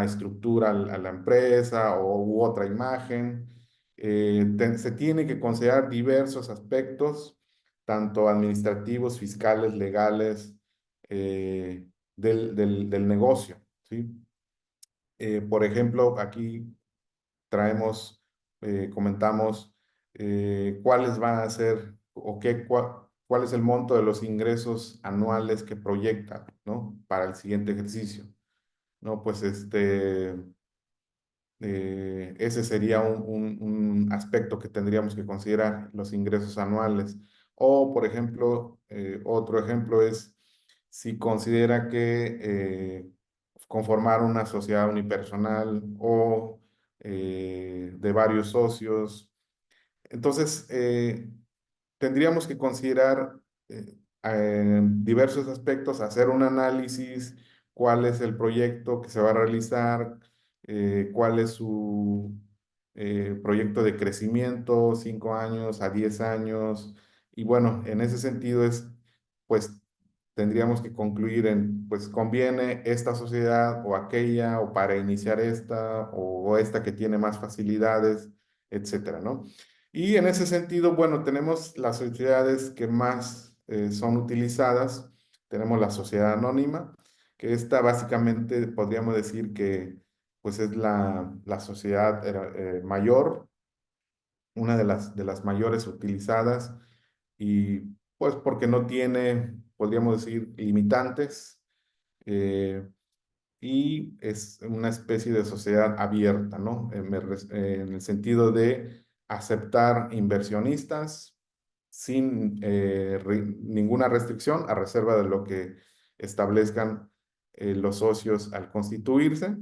estructura a la empresa u otra imagen. Se tiene que considerar diversos aspectos, tanto administrativos, fiscales, legales, del negocio, ¿sí? Por ejemplo, aquí traemos, comentamos cuáles van a ser o cuál es el monto de los ingresos anuales que proyectan, ¿no? Para el siguiente ejercicio, ¿no? Pues ese sería un aspecto que tendríamos que considerar, los ingresos anuales. O, por ejemplo, otro ejemplo es si considera que conformar una sociedad unipersonal o de varios socios. Entonces, tendríamos que considerar diversos aspectos, hacer un análisis, cuál es el proyecto que se va a realizar, cuál es su proyecto de crecimiento, 5 años a 10 años. Y bueno, en ese sentido pues tendríamos que concluir pues conviene esta sociedad o aquella, o para iniciar esta, o esta que tiene más facilidades, etcétera, ¿no? Y en ese sentido, bueno, tenemos las sociedades que más son utilizadas. Tenemos la sociedad anónima, que esta básicamente podríamos decir que pues es la sociedad mayor, una de las mayores utilizadas, y pues porque no tiene, podríamos decir, limitantes, eh, y es una especie de sociedad abierta, ¿no? En el sentido de aceptar inversionistas sin ninguna restricción, a reserva de lo que establezcan los socios al constituirse.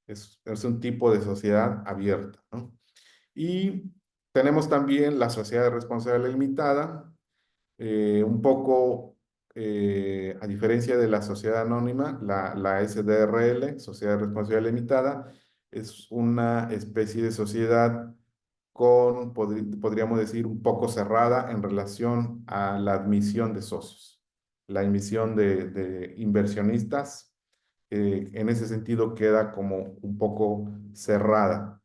Es un tipo de sociedad abierta, ¿no? Y Tenemos también la sociedad de responsabilidad limitada, un poco a diferencia de la sociedad anónima, la SDRL, Sociedad de Responsabilidad Limitada, es una especie de sociedad podríamos decir, un poco cerrada en relación a la admisión de socios, la admisión de inversionistas. En ese sentido queda como un poco cerrada.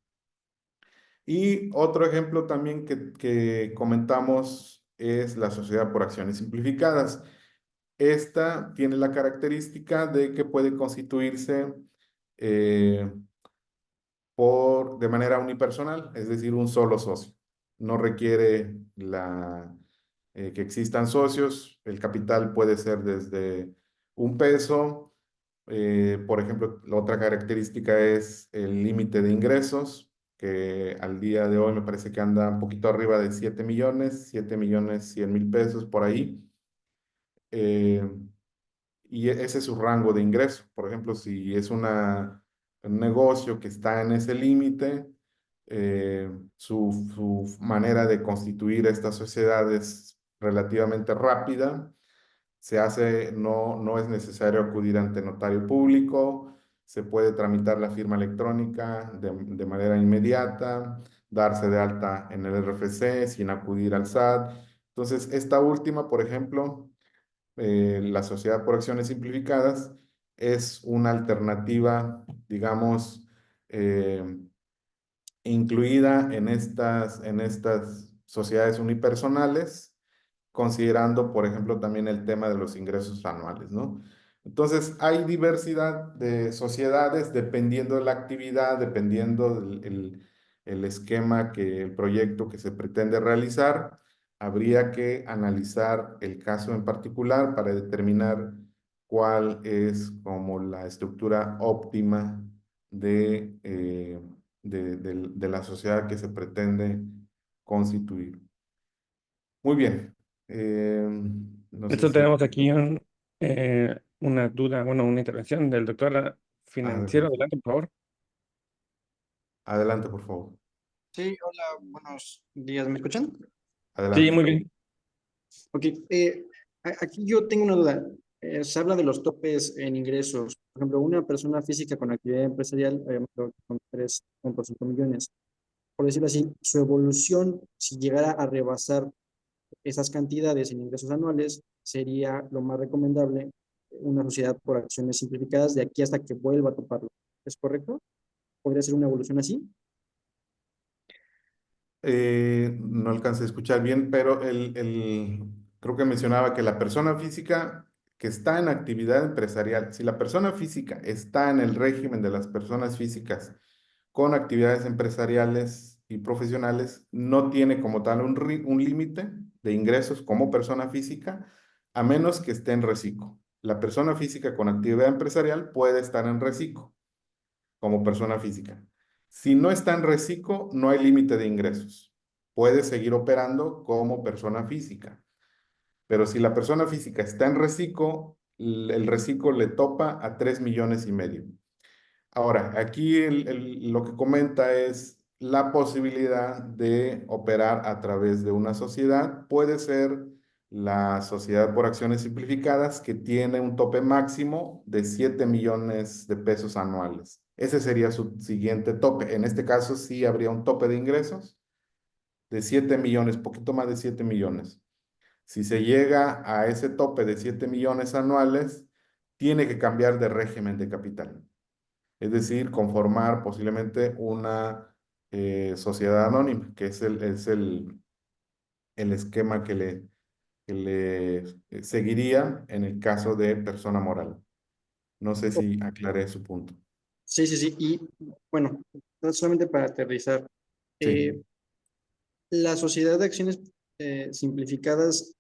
Y otro ejemplo también que comentamos es la sociedad por acciones simplificadas. Esta tiene la característica de que puede constituirse eh, de manera unipersonal, es decir, un solo socio. No requiere que existan socios. El capital puede ser desde $1. Por ejemplo, la otra característica es el límite de ingresos, que al día de hoy me parece que anda un poquito arriba de 7 millones, 7.100.000 pesos por ahí. Eh, y ese es su rango de ingreso. Por ejemplo, si es un negocio que está en ese límite, su manera de constituir esta sociedad es relativamente rápida. No es necesario acudir ante notario público, se puede tramitar la firma electrónica de manera inmediata, darse de alta en el RFC sin acudir al SAT. Entonces, esta última, por ejemplo, la sociedad por acciones simplificadas es una alternativa, digamos, eh, incluida en estas sociedades unipersonales, considerando, por ejemplo, también el tema de los ingresos anuales, ¿no? Entonces, hay diversidad de sociedades dependiendo de la actividad, dependiendo el esquema el proyecto que se pretende realizar. Habría que analizar el caso en particular para determinar cuál es como la estructura óptima de la sociedad que se pretende constituir. Muy bien. No sé Esto si... tenemos aquí una duda, bueno, una intervención del doctor financiero. Adelante, Adelante, por favor. adelante, por favor. Sí, hola, buenos días, ¿me escuchan? Sí, Adelante. muy bien. Ok, aquí yo tengo una duda. Se habla de los topes en ingresos. Por ejemplo, una persona física con actividad empresarial, con 3,5 millones, por decirlo así, su evolución, si llegara a rebasar esas cantidades en ingresos anuales, sería lo más recomendable una sociedad por acciones simplificadas de aquí hasta que vuelva a toparlo. ¿Es correcto? ¿Podría ser una evolución así? No alcancé a escuchar bien, pero creo que mencionaba que la persona física que está en actividad empresarial, si la persona física está en el régimen de las personas físicas con actividades empresariales y profesionales, no tiene como tal un límite de ingresos como persona física, a menos que esté en reciclo. La persona física con actividad empresarial puede estar en reciclo como persona física. Si no está en reciclo, no hay límite de ingresos. Puede seguir operando como persona física. Pero si la persona física está en reciclo, el reciclo le topa a 3,5 millones. Ahora, aquí lo que comenta es la posibilidad de operar a través de una sociedad. Puede ser la sociedad por acciones simplificadas que tiene un tope máximo de 7 millones de pesos anuales. Ese sería su siguiente tope. En este caso sí habría un tope de ingresos de 7 millones, poquito más de 7 millones. Si se llega a ese tope de 7 millones anuales, tiene que cambiar de régimen de capital. Es decir, conformar posiblemente una sociedad anónima, que es el esquema que le seguiría en el caso de persona moral. No sé si aclaré su punto. Sí, sí, sí. Y bueno, solamente para aterrizar, eh, Sí. la sociedad de acciones simplificadas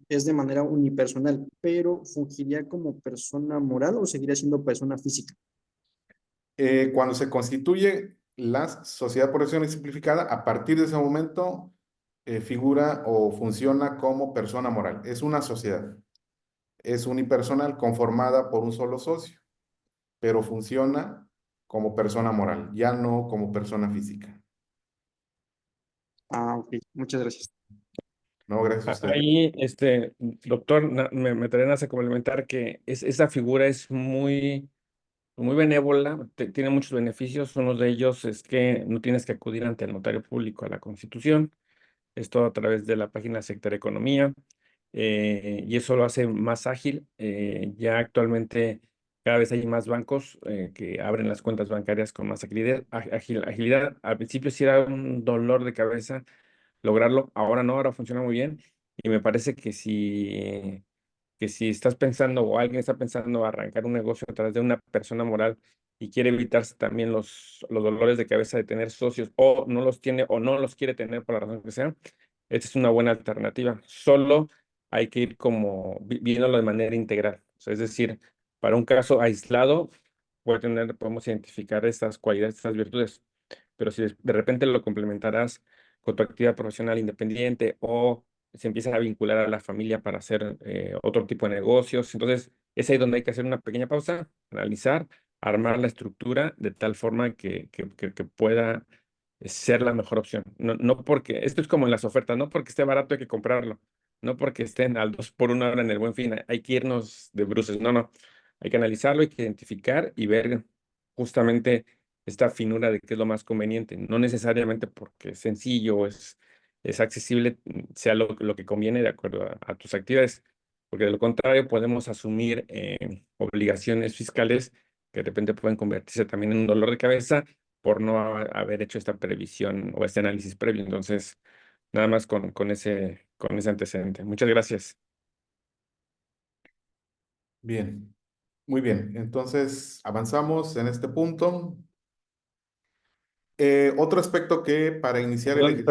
es de manera unipersonal, pero ¿fungiría como persona moral o seguiría siendo persona física? Cuando se constituye la sociedad por acciones simplificada, a partir de ese momento figura o funciona como persona moral. Es una sociedad, es unipersonal conformada por un solo socio, pero funciona como persona moral, ya no como persona física. Ah, ok, muchas gracias. No, gracias a usted. Ahí, doctor, me traen a complementar que esa figura es muy benévola, tiene muchos beneficios. Uno de ellos es que no tienes que acudir ante el notario público a la Constitución. Esto a través de la página Secretaría de Economía, y eso lo hace más ágil. Ya actualmente cada vez hay más bancos que abren las cuentas bancarias con más agilidad. Al principio sí era un dolor de cabeza lograrlo, ahora no, ahora funciona muy bien y me parece que si estás pensando o alguien está pensando arrancar un negocio a través de una persona moral y quiere evitarse también los dolores de cabeza de tener socios o no los tiene o no los quiere tener por la razón que sea, esta es una buena alternativa. Solo hay que ir como viéndolo de manera integral. O sea, es decir, para un caso aislado podemos identificar estas cualidades, estas virtudes, pero si de repente lo complementarás con tu actividad profesional independiente o se empiezan a vincular a la familia para hacer otro tipo de negocios. Entonces, es ahí donde hay que hacer una pequeña pausa, analizar, armar la estructura de tal forma que pueda ser la mejor opción. No, no porque, esto es como en las ofertas, no porque esté barato hay que comprarlo, no porque estén al 2 por 1 ahora en el Buen Fin, hay que irnos de bruces. No, no, hay que analizarlo, hay que identificar y ver justamente esta finura de qué es lo más conveniente. No necesariamente porque es sencillo, es accesible, sea lo que conviene de acuerdo a tus actividades, porque de lo contrario podemos asumir obligaciones fiscales que de repente pueden convertirse también en un dolor de cabeza por no haber hecho esta previsión o este análisis previo. Entonces, nada más con ese antecedente. Muchas gracias. Bien, muy bien. Entonces, avanzamos en este punto. Otro aspecto que para iniciar el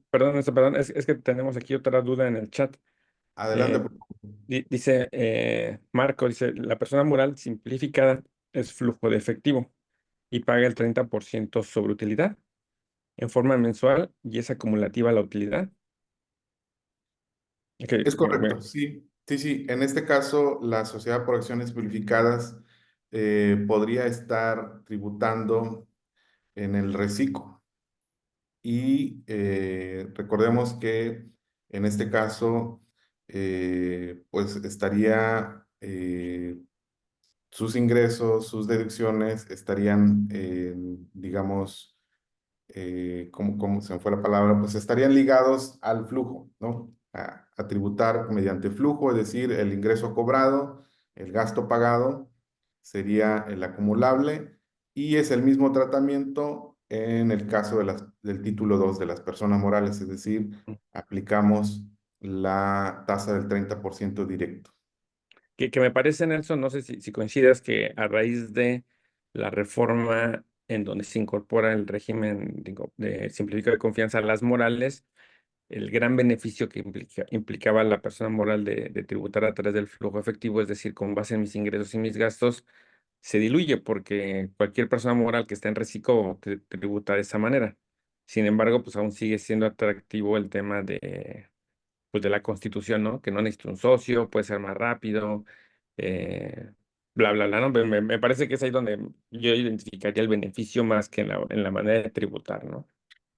Perdón, ejercicio, perdón, es que tenemos aquí otra duda en el chat. adelante, Eh, por favor. dice Marco, dice, la persona moral simplificada es flujo de efectivo y paga el 30% sobre utilidad en forma mensual y es acumulativa la utilidad. Es correcto, sí, sí, sí. En este caso, la sociedad por acciones simplificadas podría estar tributando en el reciclo. Y recordemos que en este caso, pues estaría sus ingresos, sus deducciones estarían, digamos, ¿cómo se me fue la palabra? Pues estarían ligados al flujo, ¿no? A tributar mediante flujo, es decir, el ingreso cobrado, el gasto pagado sería el acumulable y es el mismo tratamiento en el caso del título 2 de las personas morales, es decir, aplicamos la tasa del 30% directo. Que me parece, Nelson, no sé si coincidas que a raíz de la reforma en donde se incorpora el régimen, digo, de simplificado de confianza a las morales, el gran beneficio que implicaba la persona moral de tributar a través del flujo efectivo, es decir, con base en mis ingresos y mis gastos, se diluye porque cualquier persona moral que esté en reciclo tributa de esa manera. Sin embargo, pues aún sigue siendo atractivo el tema de la Constitución, ¿no? Que no necesita un socio, puede ser más rápido, eh, bla, bla, bla, ¿no? Me parece que es ahí donde yo identificaría el beneficio más que en la manera de tributar, ¿no?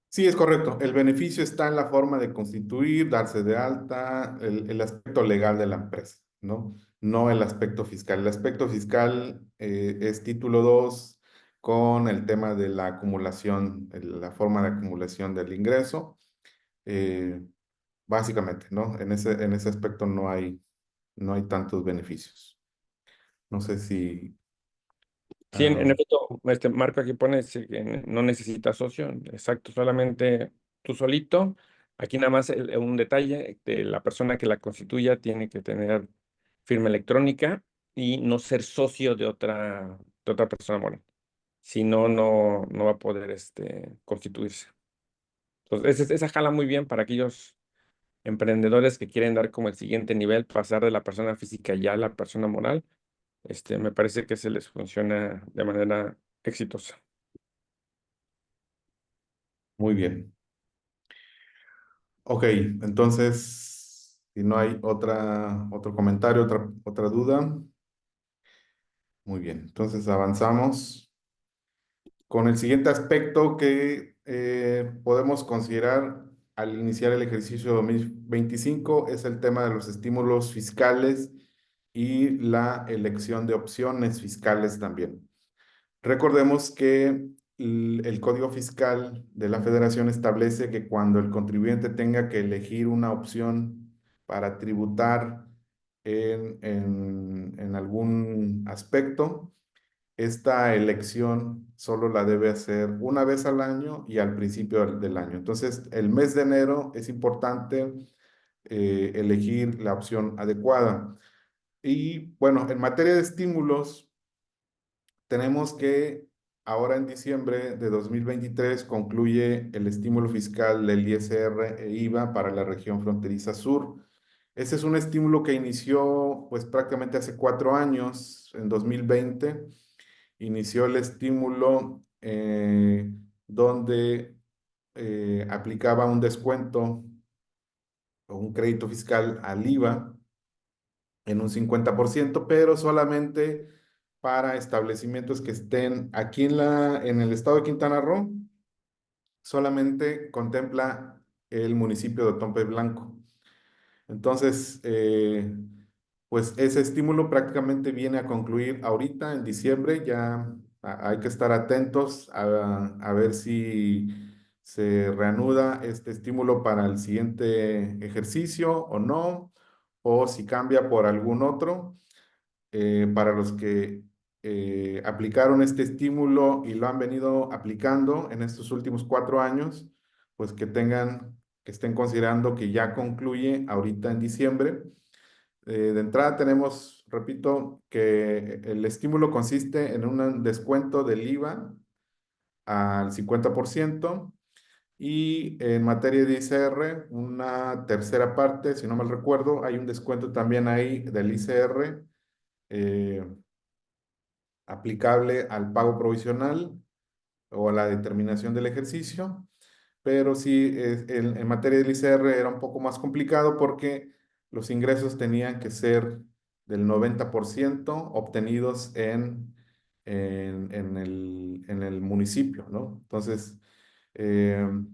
Sí, es correcto. El beneficio está en la forma de constituir, darse de alta, el aspecto legal de la empresa, ¿no? No el aspecto fiscal. El aspecto fiscal es título 2 con el tema de la acumulación, la forma de acumulación del ingreso. eh, Básicamente, ¿no? En ese aspecto no hay tantos beneficios. No sé si... Sí, en ah, efecto, Marco aquí pone sí, que no necesita socio, exacto, solamente tú solito. Aquí nada más un detalle, de la persona que la constituya tiene que tener firma electrónica y no ser socio de otra persona moral. Si no, no va a poder constituirse. Entonces, esa jala muy bien para aquellos emprendedores que quieren dar como el siguiente nivel, pasar de la persona física ya a la persona moral. Me parece que se les funciona de manera exitosa. muy bien. Ok, entonces, si no hay otro comentario, otra duda, muy bien. Entonces avanzamos con el siguiente aspecto que podemos considerar al iniciar el ejercicio 2025 es el tema de los estímulos fiscales y la elección de opciones fiscales también. Recordemos que el Código Fiscal de la Federación establece que cuando el contribuyente tenga que elegir una opción para tributar en algún aspecto, esta elección solo la debe hacer una vez al año y al principio del año. Entonces, el mes de enero es importante elegir la opción adecuada. Y bueno, en materia de estímulos, tenemos que ahora en diciembre de 2023 concluye el estímulo fiscal del ISR e IVA para la región fronteriza sur. Ese es un estímulo que inició pues prácticamente hace 4 años, en 2020. Inició el estímulo donde aplicaba un descuento o un crédito fiscal al IVA en un 50%, pero solamente para establecimientos que estén aquí en el estado de Quintana Roo, solamente contempla el municipio de Otompe Blanco. Entonces, pues ese estímulo prácticamente viene a concluir ahorita en diciembre. Ya hay que estar atentos a ver si se reanuda este estímulo para el siguiente ejercicio o no, o si cambia por algún otro. Para los que aplicaron este estímulo y lo han venido aplicando en estos últimos 4 años, pues que estén considerando que ya concluye ahorita en diciembre. De entrada tenemos, repito, que el estímulo consiste en un descuento del IVA al 50% y en materia de ICR, una tercera parte, si no mal recuerdo, hay un descuento también ahí del ICR aplicable al pago provisional o a la determinación del ejercicio, pero sí, en materia del ICR era un poco más complicado porque los ingresos tenían que ser del 90% obtenidos en el municipio, ¿no? Entonces,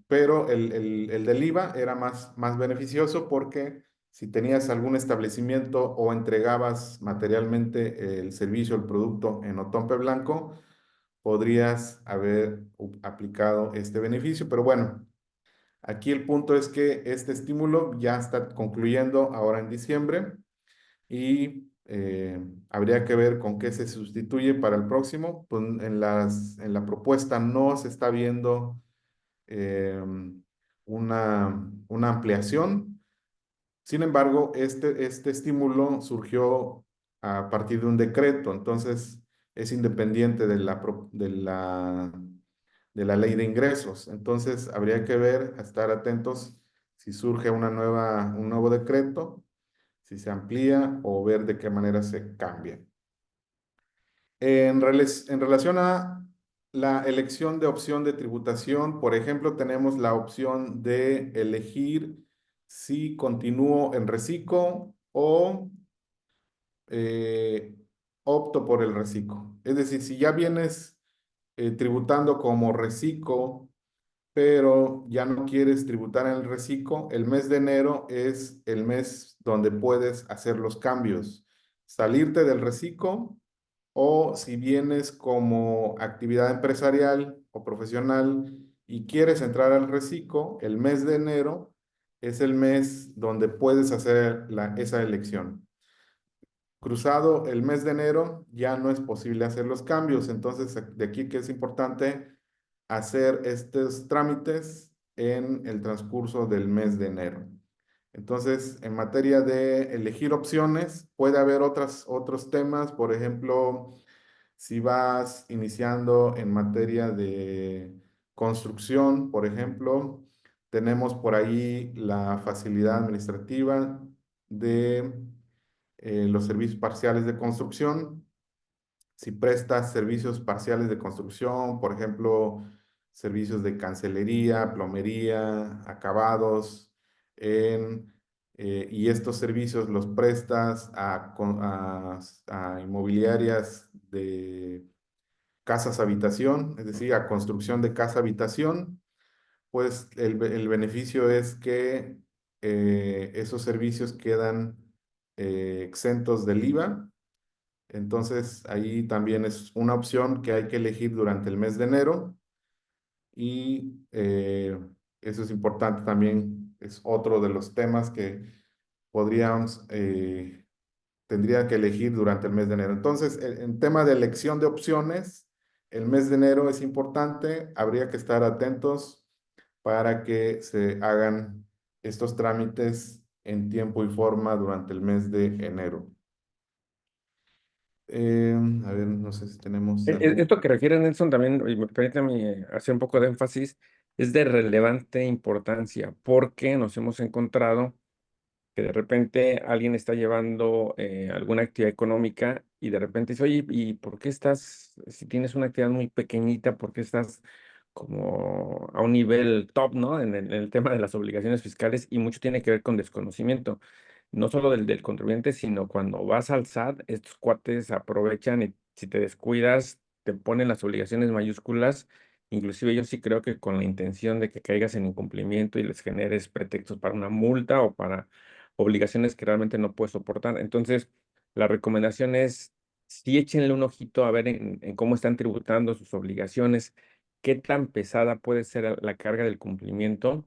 pero el del IVA era más beneficioso porque si tenías algún establecimiento o entregabas materialmente el servicio, el producto en Otompe Blanco, podrías haber aplicado este beneficio. Pero bueno, aquí el punto es que este estímulo ya está concluyendo ahora en diciembre y habría que ver con qué se sustituye para el próximo. Pues en la propuesta no se está viendo eh, una ampliación. Sin embargo, este estímulo surgió a partir de un decreto, entonces es independiente de la ley de ingresos. Entonces, habría que ver, estar atentos si surge un nuevo decreto, si se amplía o ver de qué manera se cambia. En relación a la elección de opción de tributación, por ejemplo, tenemos la opción de elegir si continúo en reciclo o eh, opto por el reciclo. Es decir, si ya vienes tributando como reciclo, pero ya no quieres tributar en el reciclo, el mes de enero es el mes donde puedes hacer los cambios, salirte del reciclo o si vienes como actividad empresarial o profesional y quieres entrar al reciclo, el mes de enero es el mes donde puedes hacer esa elección. Cruzado el mes de enero ya no es posible hacer los cambios, entonces de aquí que es importante hacer estos trámites en el transcurso del mes de enero. Entonces, en materia de elegir opciones, puede haber otros temas, por ejemplo, si vas iniciando en materia de construcción, por ejemplo, tenemos por ahí la facilidad administrativa de los servicios parciales de construcción. Si prestas servicios parciales de construcción, por ejemplo, servicios de cancelería, plomería, acabados, y estos servicios los prestas a inmobiliarias de casas habitación, es decir, a construcción de casa habitación, pues el beneficio es que esos servicios quedan exentos del IVA. Entonces, ahí también es una opción que hay que elegir durante el mes de enero y eso es importante también, es otro de los temas que podríamos, tendría que elegir durante el mes de enero. Entonces, en tema de elección de opciones, el mes de enero es importante, habría que estar atentos para que se hagan estos trámites en tiempo y forma durante el mes de enero. A ver, no sé si tenemos algún... Esto que refiere Nelson también, y permítame hacer un poco de énfasis, es de relevante importancia porque nos hemos encontrado que de repente alguien está llevando alguna actividad económica y de repente dice, oye, ¿y por qué estás, si tienes una actividad muy pequeñita, por qué estás como a un nivel top, ¿no? En el tema de las obligaciones fiscales y mucho tiene que ver con desconocimiento, no solo del contribuyente, sino cuando vas al SAT, estos cuates aprovechan y si te descuidas, te ponen las obligaciones mayúsculas. Inclusive yo sí creo que con la intención de que caigas en incumplimiento y les generes pretextos para una multa o para obligaciones que realmente no puedes soportar. Entonces, la recomendación es, sí échenle un ojito a ver en cómo están tributando sus obligaciones, qué tan pesada puede ser la carga del cumplimiento.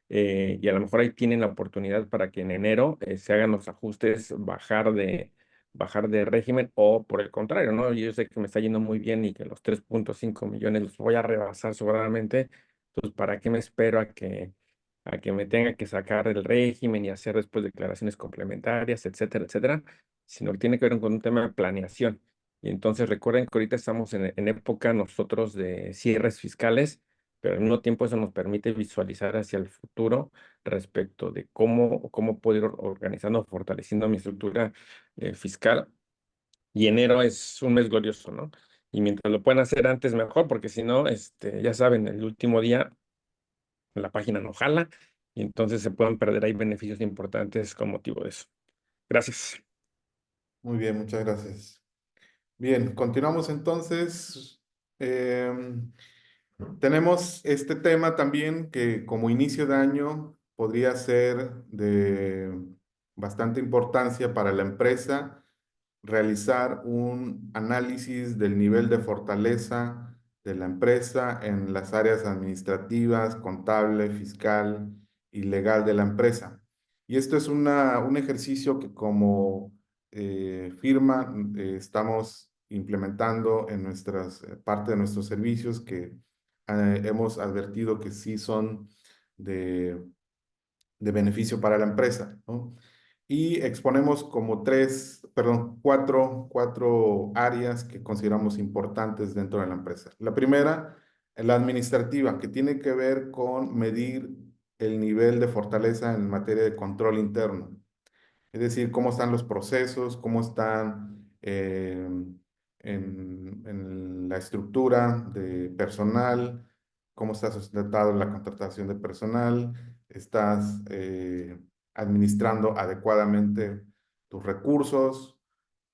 Y a lo mejor ahí tienen la oportunidad para que en enero se hagan los ajustes, bajar de régimen o por el contrario, ¿no? Yo sé que me está yendo muy bien y que los 3.5 millones los voy a rebasar sobradamente, pues ¿para qué me espero a que me tenga que sacar el régimen y hacer después declaraciones complementarias, etcétera, etcétera? Sino que tiene que ver con un tema de planeación. Y entonces recuerden que ahorita estamos en época nosotros de cierres fiscales, pero al mismo tiempo eso nos permite visualizar hacia el futuro respecto de cómo puedo ir organizando, fortaleciendo mi estructura fiscal. Y enero es un mes glorioso, ¿no? Y mientras lo puedan hacer antes, mejor, porque si no, ya saben, el último día la página no jala y entonces se pueden perder ahí beneficios importantes con motivo de eso. Gracias. Muy bien, muchas gracias. Bien, continuamos entonces. Tenemos este tema también que como inicio de año podría ser de bastante importancia para la empresa realizar un análisis del nivel de fortaleza de la empresa en las áreas administrativas, contable, fiscal y legal de la empresa. Y esto es un ejercicio que como firma estamos implementando en nuestras parte de nuestros servicios que hemos advertido que sí son de, de beneficio para la empresa, ¿no? Y exponemos como cuatro áreas que consideramos importantes dentro de la empresa. La primera, la administrativa, que tiene que ver con medir el nivel de fortaleza en materia de control interno. Es decir, cómo están los procesos, cómo están en la estructura de personal, cómo está sustentado la contratación de personal, estás administrando adecuadamente tus recursos,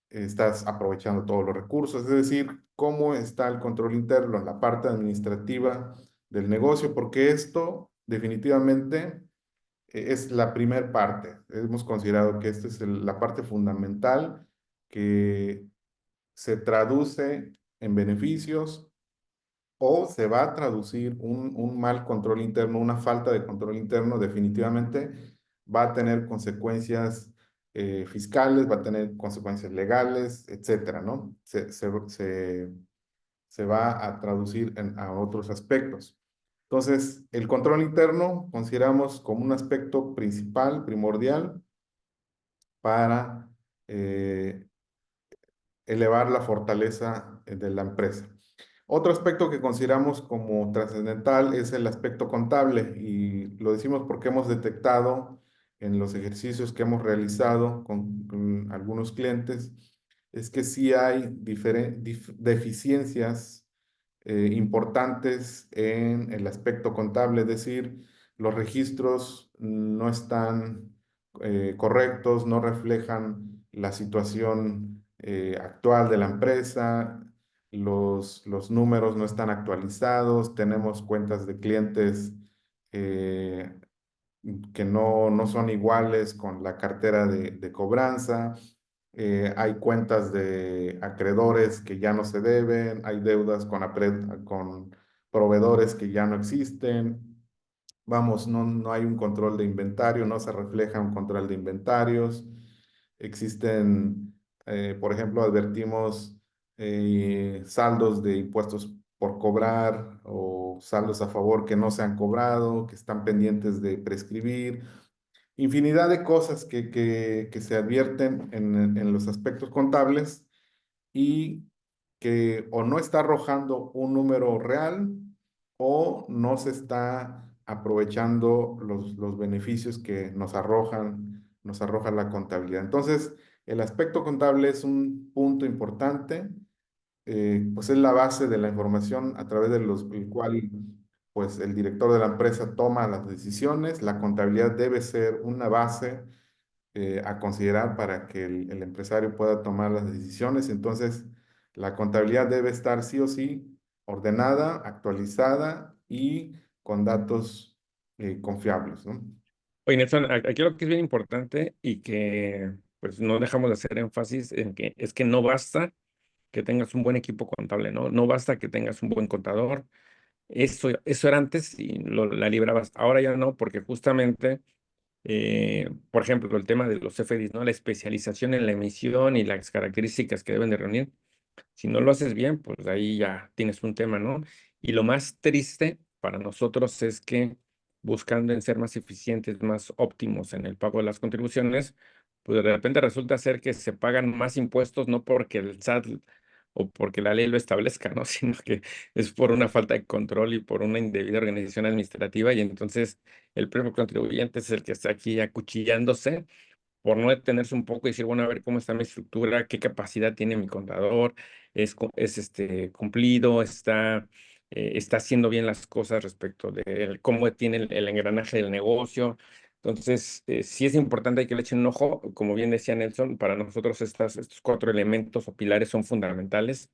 estás aprovechando todos los recursos, es decir, cómo está el control interno en la parte administrativa del negocio, porque esto definitivamente es la primera parte. Hemos considerado que esta es la parte fundamental que se traduce en beneficios o se va a traducir un mal control interno, una falta de control interno, definitivamente va a tener consecuencias fiscales, va a tener consecuencias legales, etcétera, ¿no? Se va a traducir a otros aspectos. Entonces, el control interno consideramos como un aspecto principal, primordial, para elevar la fortaleza de la empresa. Otro aspecto que consideramos como trascendental es el aspecto contable y lo decimos porque hemos detectado en los ejercicios que hemos realizado con algunos clientes, es que sí hay deficiencias importantes en el aspecto contable, es decir, los registros no están correctos, no reflejan la situación actual de la empresa, los números no están actualizados, tenemos cuentas de clientes eh, que no son iguales con la cartera de cobranza. Hay cuentas de acreedores que ya no se deben, hay deudas con proveedores que ya no existen. Vamos, no hay un control de inventario, no se refleja un control de inventarios. Existen, por ejemplo, advertimos saldos de impuestos por cobrar o saldos a favor que no se han cobrado, que están pendientes de prescribir. Infinidad de cosas que se advierten en los aspectos contables y que o no está arrojando un número real o no se está aprovechando los beneficios que nos arroja la contabilidad. Entonces, el aspecto contable es un punto importante, pues es la base de la información a través de el cual pues el director de la empresa toma las decisiones. La contabilidad debe ser una base a considerar para que el empresario pueda tomar las decisiones. Entonces, la contabilidad debe estar sí o sí ordenada, actualizada y con datos confiables, ¿no? Oye, Nelson, aquí lo que es bien importante y que pues no dejamos de hacer énfasis en que es que no basta que tengas un buen equipo contable, ¿no? No basta que tengas un buen contador. Eso era antes y la librabas. Ahora ya no, porque justamente, por ejemplo, el tema de los FDIs, ¿no? La especialización en la emisión y las características que deben de reunir. Si no lo haces bien, pues ahí ya tienes un tema, ¿no? Y lo más triste para nosotros es que buscando en ser más eficientes, más óptimos en el pago de las contribuciones, pues de repente resulta ser que se pagan más impuestos no porque el SAT o porque la ley lo establezca, ¿no? Sino que es por una falta de control y por una indebida organización administrativa y entonces el propio contribuyente es el que está aquí acuchillándose por no detenerse un poco y decir, bueno, a ver cómo está mi estructura, qué capacidad tiene mi contador, cumplido, está haciendo bien las cosas respecto de cómo tiene el engranaje del negocio. Entonces, sí es importante que le echen un ojo, como bien decía Nelson, para nosotros estos cuatro elementos o pilares son fundamentales,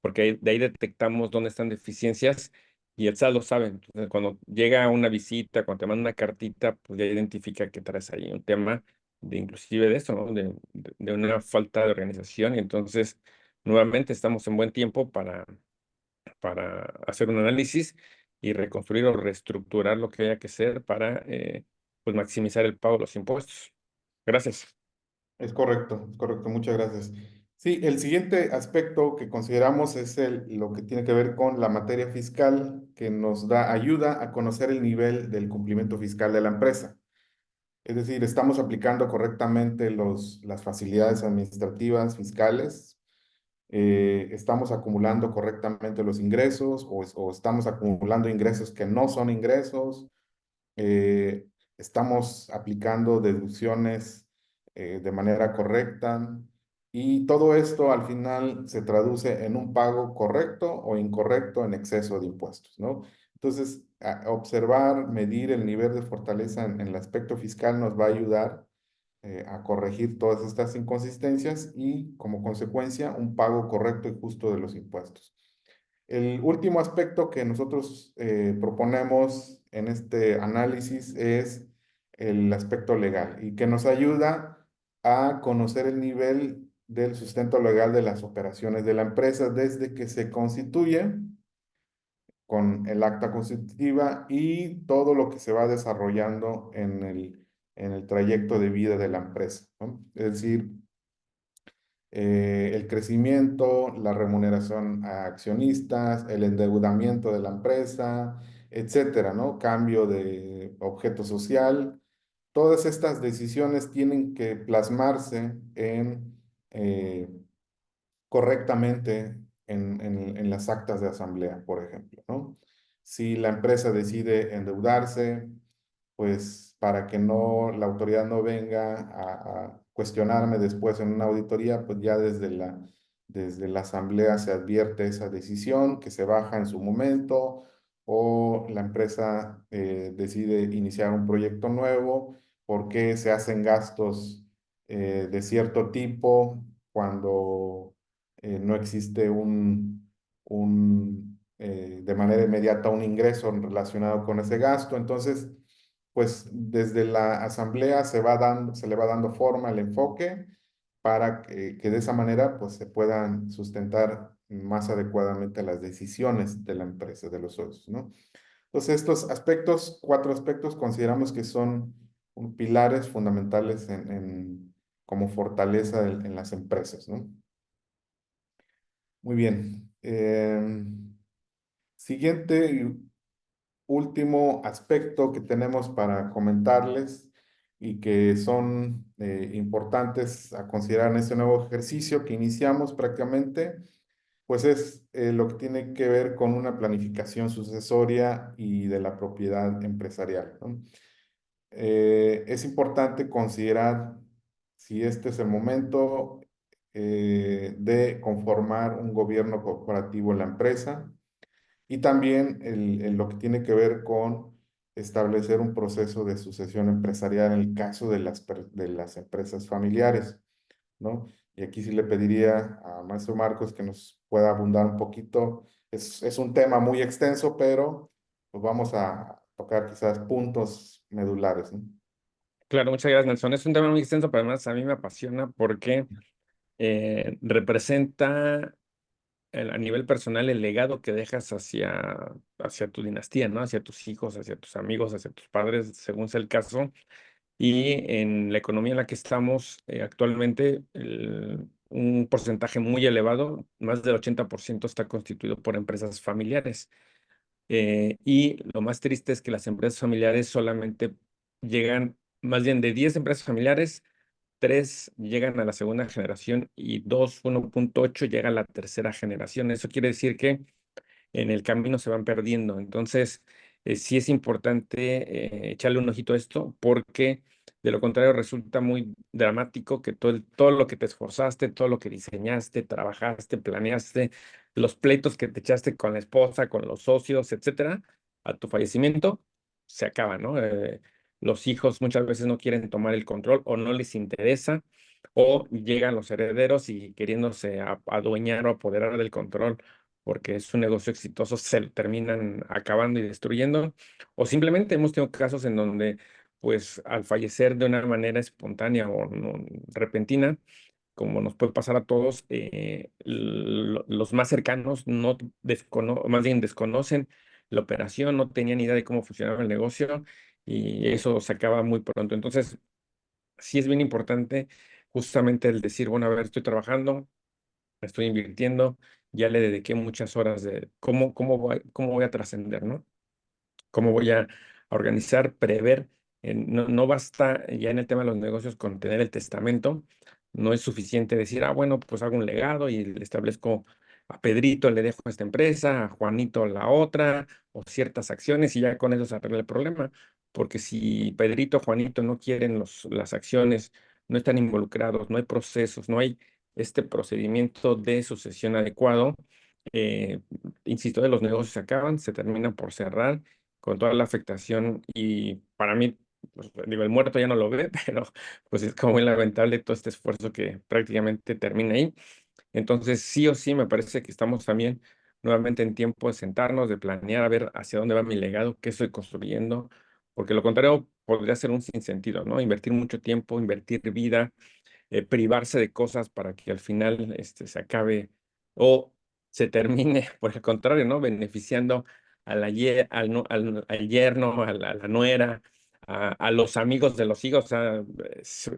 porque de ahí detectamos dónde están deficiencias y el SAT lo sabe. Entonces, cuando llega una visita, cuando te manda una cartita, pues ya identifica que traes ahí un tema de inclusive de eso, ¿no? De una falta de organización. Y entonces, nuevamente estamos en buen tiempo para hacer un análisis y reconstruir o reestructurar lo que haya que hacer para pues maximizar el pago de los impuestos. Gracias. Es correcto, muchas gracias. Sí, el siguiente aspecto que consideramos es lo que tiene que ver con la materia fiscal, que nos da ayuda a conocer el nivel del cumplimiento fiscal de la empresa. Es decir, estamos aplicando correctamente las facilidades administrativas fiscales, estamos acumulando correctamente los ingresos o estamos acumulando ingresos que no son ingresos, eh, estamos aplicando deducciones de manera correcta y todo esto al final se traduce en un pago correcto o incorrecto en exceso de impuestos, ¿no? Entonces, observar, medir el nivel de fortaleza en el aspecto fiscal nos va a ayudar a corregir todas estas inconsistencias y como consecuencia un pago correcto y justo de los impuestos. El último aspecto que nosotros proponemos en este análisis es el aspecto legal y que nos ayuda a conocer el nivel del sustento legal de las operaciones de la empresa desde que se constituye con el acta constitutiva y todo lo que se va desarrollando en el trayecto de vida de la empresa, ¿no? Es decir, el crecimiento, la remuneración a accionistas, el endeudamiento de la empresa, etcétera, ¿no? Cambio de objeto social. Todas estas decisiones tienen que plasmarse eh, correctamente en las actas de asamblea, por ejemplo, ¿no? Si la empresa decide endeudarse, pues para que no la autoridad no venga a cuestionarme después en una auditoría, pues ya desde la asamblea se advierte esa decisión que se baja en su momento o la empresa decide iniciar un proyecto nuevo, porque se hacen gastos de cierto tipo cuando no existe de manera inmediata un ingreso relacionado con ese gasto. Entonces, pues desde la asamblea se le va dando forma al enfoque para que de esa manera pues se puedan sustentar más adecuadamente las decisiones de la empresa, de los socios, ¿no? Entonces, estos aspectos, 4 aspectos, consideramos que son pilares fundamentales como fortaleza en las empresas, ¿no? Muy bien. Siguiente y último aspecto que tenemos para comentarles y que son importantes a considerar en este nuevo ejercicio que iniciamos prácticamente, pues es lo que tiene que ver con una planificación sucesoria y de la propiedad empresarial, ¿no? Es importante considerar si este es el momento de conformar un gobierno corporativo en la empresa y también lo que tiene que ver con establecer un proceso de sucesión empresarial en el caso de las empresas familiares, ¿no? Y aquí sí le pediría a Maestro Marcos que nos pueda abundar un poquito. Es un tema muy extenso, pero pues vamos a tocar quizás puntos medulares, ¿no? Claro, muchas gracias, Nelson. Es un tema muy extenso, pero además a mí me apasiona porque representa a nivel personal el legado que dejas hacia tu dinastía, ¿no? Hacia tus hijos, hacia tus amigos, hacia tus padres, según sea el caso. Y en la economía en la que estamos actualmente, un porcentaje muy elevado, más del 80% está constituido por empresas familiares. Y lo más triste es que las empresas familiares solamente llegan, más bien de 10 empresas familiares, 3 llegan a la segunda generación y 1.8 llega a la tercera generación. Eso quiere decir que en el camino se van perdiendo. Entonces, sí es importante echarle un ojito a esto porque de lo contrario resulta muy dramático que todo lo que te esforzaste, todo lo que diseñaste, trabajaste, planeaste, los pleitos que te echaste con la esposa, con los socios, etcétera, a tu fallecimiento, se acaban, ¿no? Los hijos muchas veces no quieren tomar el control o no les interesa, o llegan los herederos y queriéndose adueñar o apoderar del control porque es un negocio exitoso, se lo terminan acabando y destruyendo, o simplemente hemos tenido casos en donde, pues, al fallecer de una manera espontánea o repentina, como nos puede pasar a todos, los más cercanos más bien desconocen la operación, no tenían idea de cómo funcionaba el negocio y eso se acaba muy pronto. Entonces, sí es bien importante justamente el decir, bueno, a ver, estoy trabajando, estoy invirtiendo, ya le dediqué muchas horas de cómo voy a trascender, ¿no? Cómo voy a organizar, prever. No basta ya en el tema de los negocios con tener el testamento, no es suficiente decir, bueno, pues hago un legado y le establezco a Pedrito le dejo esta empresa, a Juanito la otra, o ciertas acciones y ya con eso se arregla el problema. Porque si Pedrito, Juanito no quieren las acciones, no están involucrados, no hay procesos, no hay este procedimiento de sucesión adecuado, eh, insisto, de los negocios se acaban, se terminan por cerrar con toda la afectación y para mí, pues, digo, el muerto ya no lo ve, pero pues es como muy lamentable todo este esfuerzo que prácticamente termina ahí. Entonces, sí o sí, me parece que estamos también nuevamente en tiempo de sentarnos, de planear a ver hacia dónde va mi legado, qué estoy construyendo, porque lo contrario podría ser un sinsentido, ¿no? Invertir mucho tiempo, invertir vida, privarse de cosas para que al final se acabe o se termine, por el contrario, ¿no? Beneficiando al yerno, a la nuera, a los amigos de los hijos, o sea,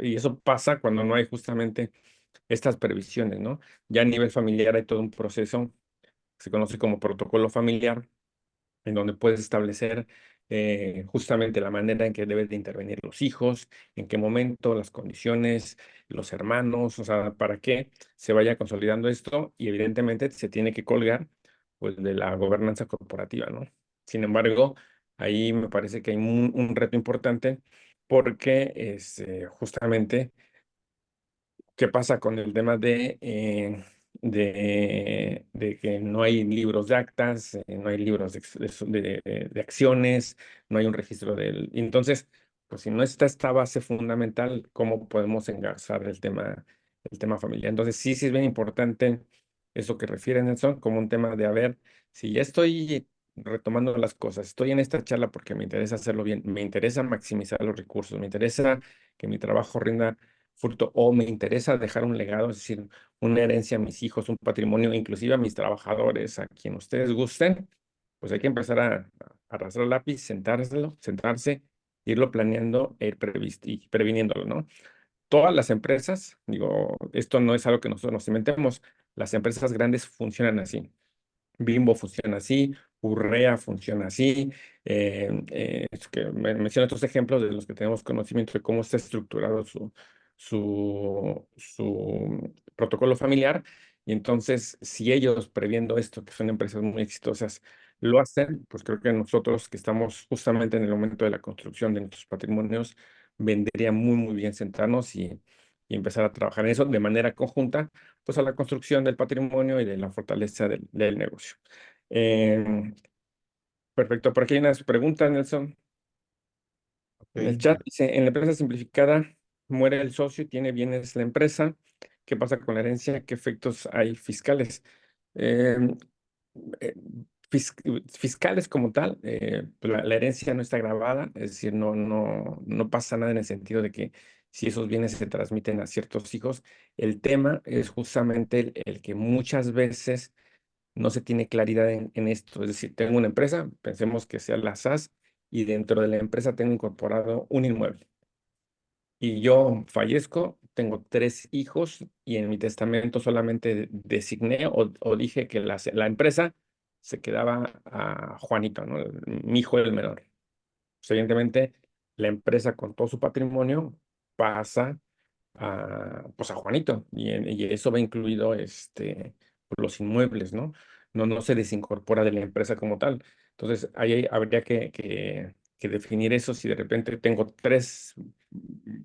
y eso pasa cuando no hay justamente estas previsiones, ¿no? Ya a nivel familiar hay todo un proceso que se conoce como protocolo familiar, en donde puedes establecer justamente la manera en que deben de intervenir los hijos, en qué momento, las condiciones, los hermanos, o sea, para que se vaya consolidando esto y evidentemente se tiene que colgar pues de la gobernanza corporativa, ¿no? Sin embargo, ahí me parece que hay un reto importante porque justamente ¿qué pasa con el tema de que no hay libros de actas, no hay libros de acciones, no hay un registro del... Entonces, pues si no está esta base fundamental, ¿cómo podemos engarzar el tema familiar? Entonces, sí es bien importante eso que refiere Nelson, como un tema de, a ver, si ya estoy retomando las cosas, estoy en esta charla porque me interesa hacerlo bien, me interesa maximizar los recursos, me interesa que mi trabajo rinda fruto o me interesa dejar un legado, es decir, una herencia a mis hijos, un patrimonio, inclusive a mis trabajadores, a quien ustedes gusten, pues hay que empezar a arrastrar lápiz, sentarse, irlo planeando y previniéndolo, ¿no? Todas las empresas, digo, esto no es algo que nosotros nos inventemos, las empresas grandes funcionan así. Bimbo funciona así, Urrea funciona así. Es que menciono estos ejemplos de los que tenemos conocimiento de cómo está estructurado su protocolo familiar. Y entonces, si ellos, previendo esto, que son empresas muy exitosas, lo hacen, pues creo que nosotros que estamos justamente en el momento de la construcción de nuestros patrimonios, vendría muy, muy bien sentarnos y empezar a trabajar en eso de manera conjunta pues a la construcción del patrimonio y de la fortaleza del negocio. Eh, Perfecto, por aquí hay unas preguntas, Nelson. En el Ok. chat dice, en la empresa simplificada muere el socio y tiene bienes la empresa. ¿Qué pasa con la herencia? ¿Qué efectos hay fiscales? Eh, eh, Fiscales como tal, pues la herencia no está grabada, es decir, no pasa nada en el sentido de que si esos bienes se transmiten a ciertos hijos, el tema es justamente el que muchas veces no se tiene claridad en esto. Es decir, tengo una empresa, pensemos que sea la SAS, y dentro de la empresa tengo incorporado un inmueble. Y yo fallezco, tengo tres hijos y en mi testamento solamente designé o dije que la empresa se quedaba a Juanito, ¿no? Mi hijo el menor. Pues, evidentemente, la empresa con todo su patrimonio pasa pues a Juanito y eso va incluido los inmuebles, ¿no? No se desincorpora de la empresa como tal. Entonces, ahí habría que definir eso. Si de repente tengo tres,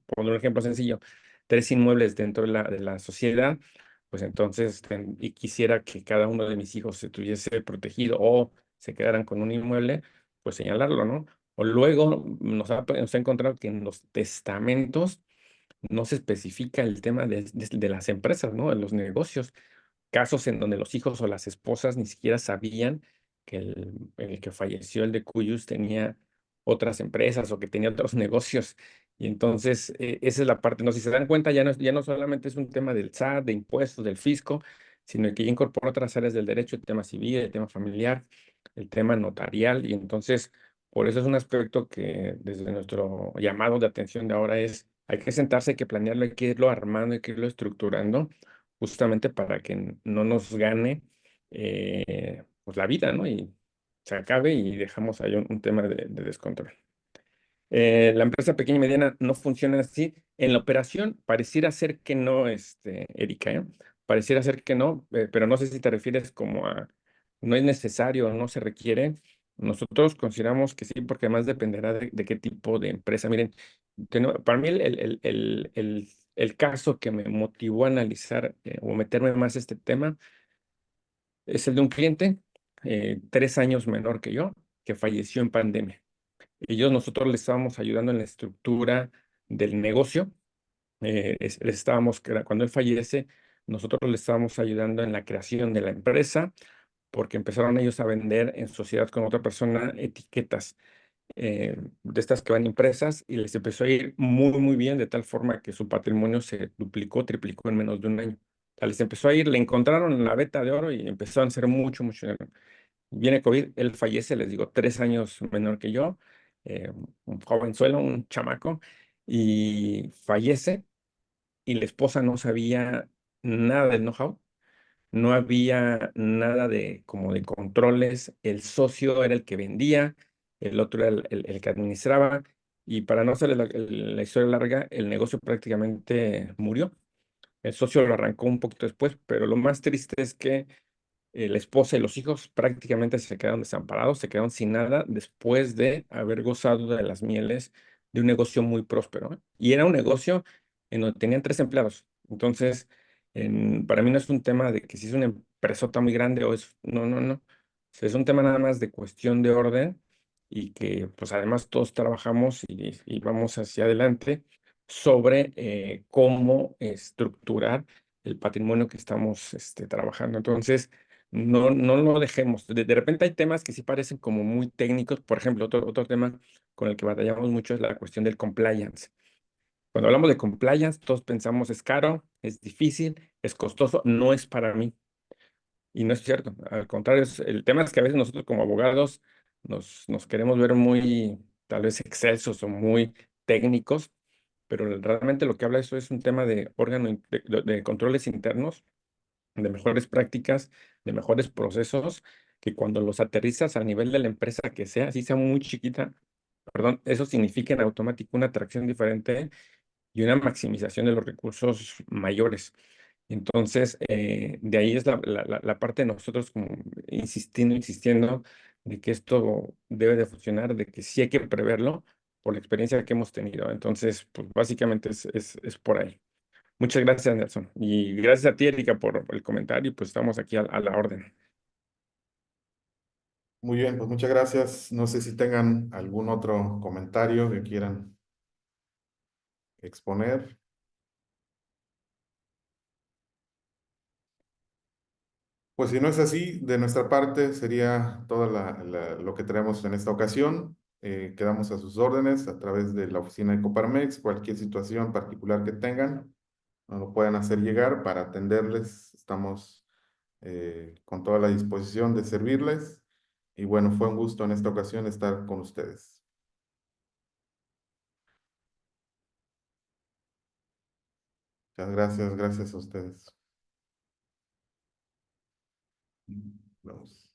por un ejemplo sencillo, tres inmuebles dentro de la sociedad, pues entonces, y quisiera que cada uno de mis hijos se estuviese protegido o se quedaran con un inmueble, pues señalarlo, ¿no? O luego nos ha encontrado que en los testamentos no se especifica el tema de las empresas, ¿no? De los negocios. Casos en donde los hijos o las esposas ni siquiera sabían que el que falleció, el de Cuyus, tenía otras empresas o que tenía otros negocios. Y entonces, esa es la parte, ¿no? Si se dan cuenta, ya no solamente es un tema del SAT, de impuestos, del fisco, sino que ya incorpora otras áreas del derecho, el tema civil, el tema familiar, el tema notarial. Y entonces, por eso es un aspecto que desde nuestro llamado de atención de ahora es, hay que sentarse, hay que planearlo, hay que irlo armando, hay que irlo estructurando justamente para que no nos gane pues la vida, ¿no? Y se acabe y dejamos ahí un tema de descontrol. La empresa pequeña y mediana no funciona así. En la operación pareciera ser que no, Erika, ¿eh? Pareciera ser que no, pero no sé si te refieres como a no es necesario, no se requiere. Nosotros consideramos que sí, porque además dependerá de qué tipo de empresa. Miren, para mí el caso que me motivó a analizar o meterme más este tema es el de un cliente 3 años menor que yo, que falleció en pandemia. Nosotros le estábamos ayudando en la estructura del negocio. Cuando él fallece, nosotros le estábamos ayudando en la creación de la empresa, porque empezaron ellos a vender en sociedad con otra persona etiquetas de estas que van impresas y les empezó a ir muy, muy bien, de tal forma que su patrimonio se duplicó, triplicó en menos de un año. O sea, les empezó a ir, le encontraron en la veta de oro y empezaron a hacer mucho, mucho dinero. Viene COVID, él fallece, les digo, 3 años menor que yo, un jovenzuelo, un chamaco, y fallece y la esposa no sabía nada del know-how, no había nada de como de controles, el socio era el que vendía, el otro era el que administraba, y para no hacer la historia larga, el negocio prácticamente murió. El socio lo arrancó un poquito después, pero lo más triste es que la esposa y los hijos prácticamente se quedaron desamparados, se quedaron sin nada después de haber gozado de las mieles de un negocio muy próspero, ¿eh? Y era un negocio en donde tenían tres empleados. Entonces, para mí no es un tema de que si es una empresota muy grande o es, no, no, no. Es un tema nada más de cuestión de orden y que pues además todos trabajamos y vamos hacia adelante sobre cómo estructurar el patrimonio que estamos trabajando. Entonces, no lo dejemos. De repente hay temas que sí parecen como muy técnicos. Por ejemplo, otro tema con el que batallamos mucho es la cuestión del compliance. Cuando hablamos de compliance, todos pensamos es caro, es difícil, es costoso, no es para mí. Y no es cierto. Al contrario, el tema es que a veces nosotros como abogados nos queremos ver muy, tal vez excelsos o muy técnicos, pero realmente lo que habla eso es un tema de órgano, de controles internos, de mejores prácticas, de mejores procesos, que cuando los aterrizas a nivel de la empresa que sea, así sea muy chiquita, perdón, eso significa en automático una atracción diferente y una maximización de los recursos mayores. Entonces, de ahí es la parte de nosotros como insistiendo de que esto debe de funcionar, de que sí hay que preverlo por la experiencia que hemos tenido. Entonces, pues básicamente es por ahí. Muchas gracias, Nelson. Y gracias a ti, Erika, por el comentario. Y pues estamos aquí a la orden. Muy bien, pues muchas gracias. No sé si tengan algún otro comentario que quieran exponer. Pues si no es así, de nuestra parte sería todo lo que tenemos en esta ocasión. Quedamos a sus órdenes a través de la oficina de Coparmex. Cualquier situación particular que tengan, nos lo pueden hacer llegar para atenderles. Estamos con toda la disposición de servirles. Y bueno, fue un gusto en esta ocasión estar con ustedes. Muchas gracias, gracias a ustedes. Vamos.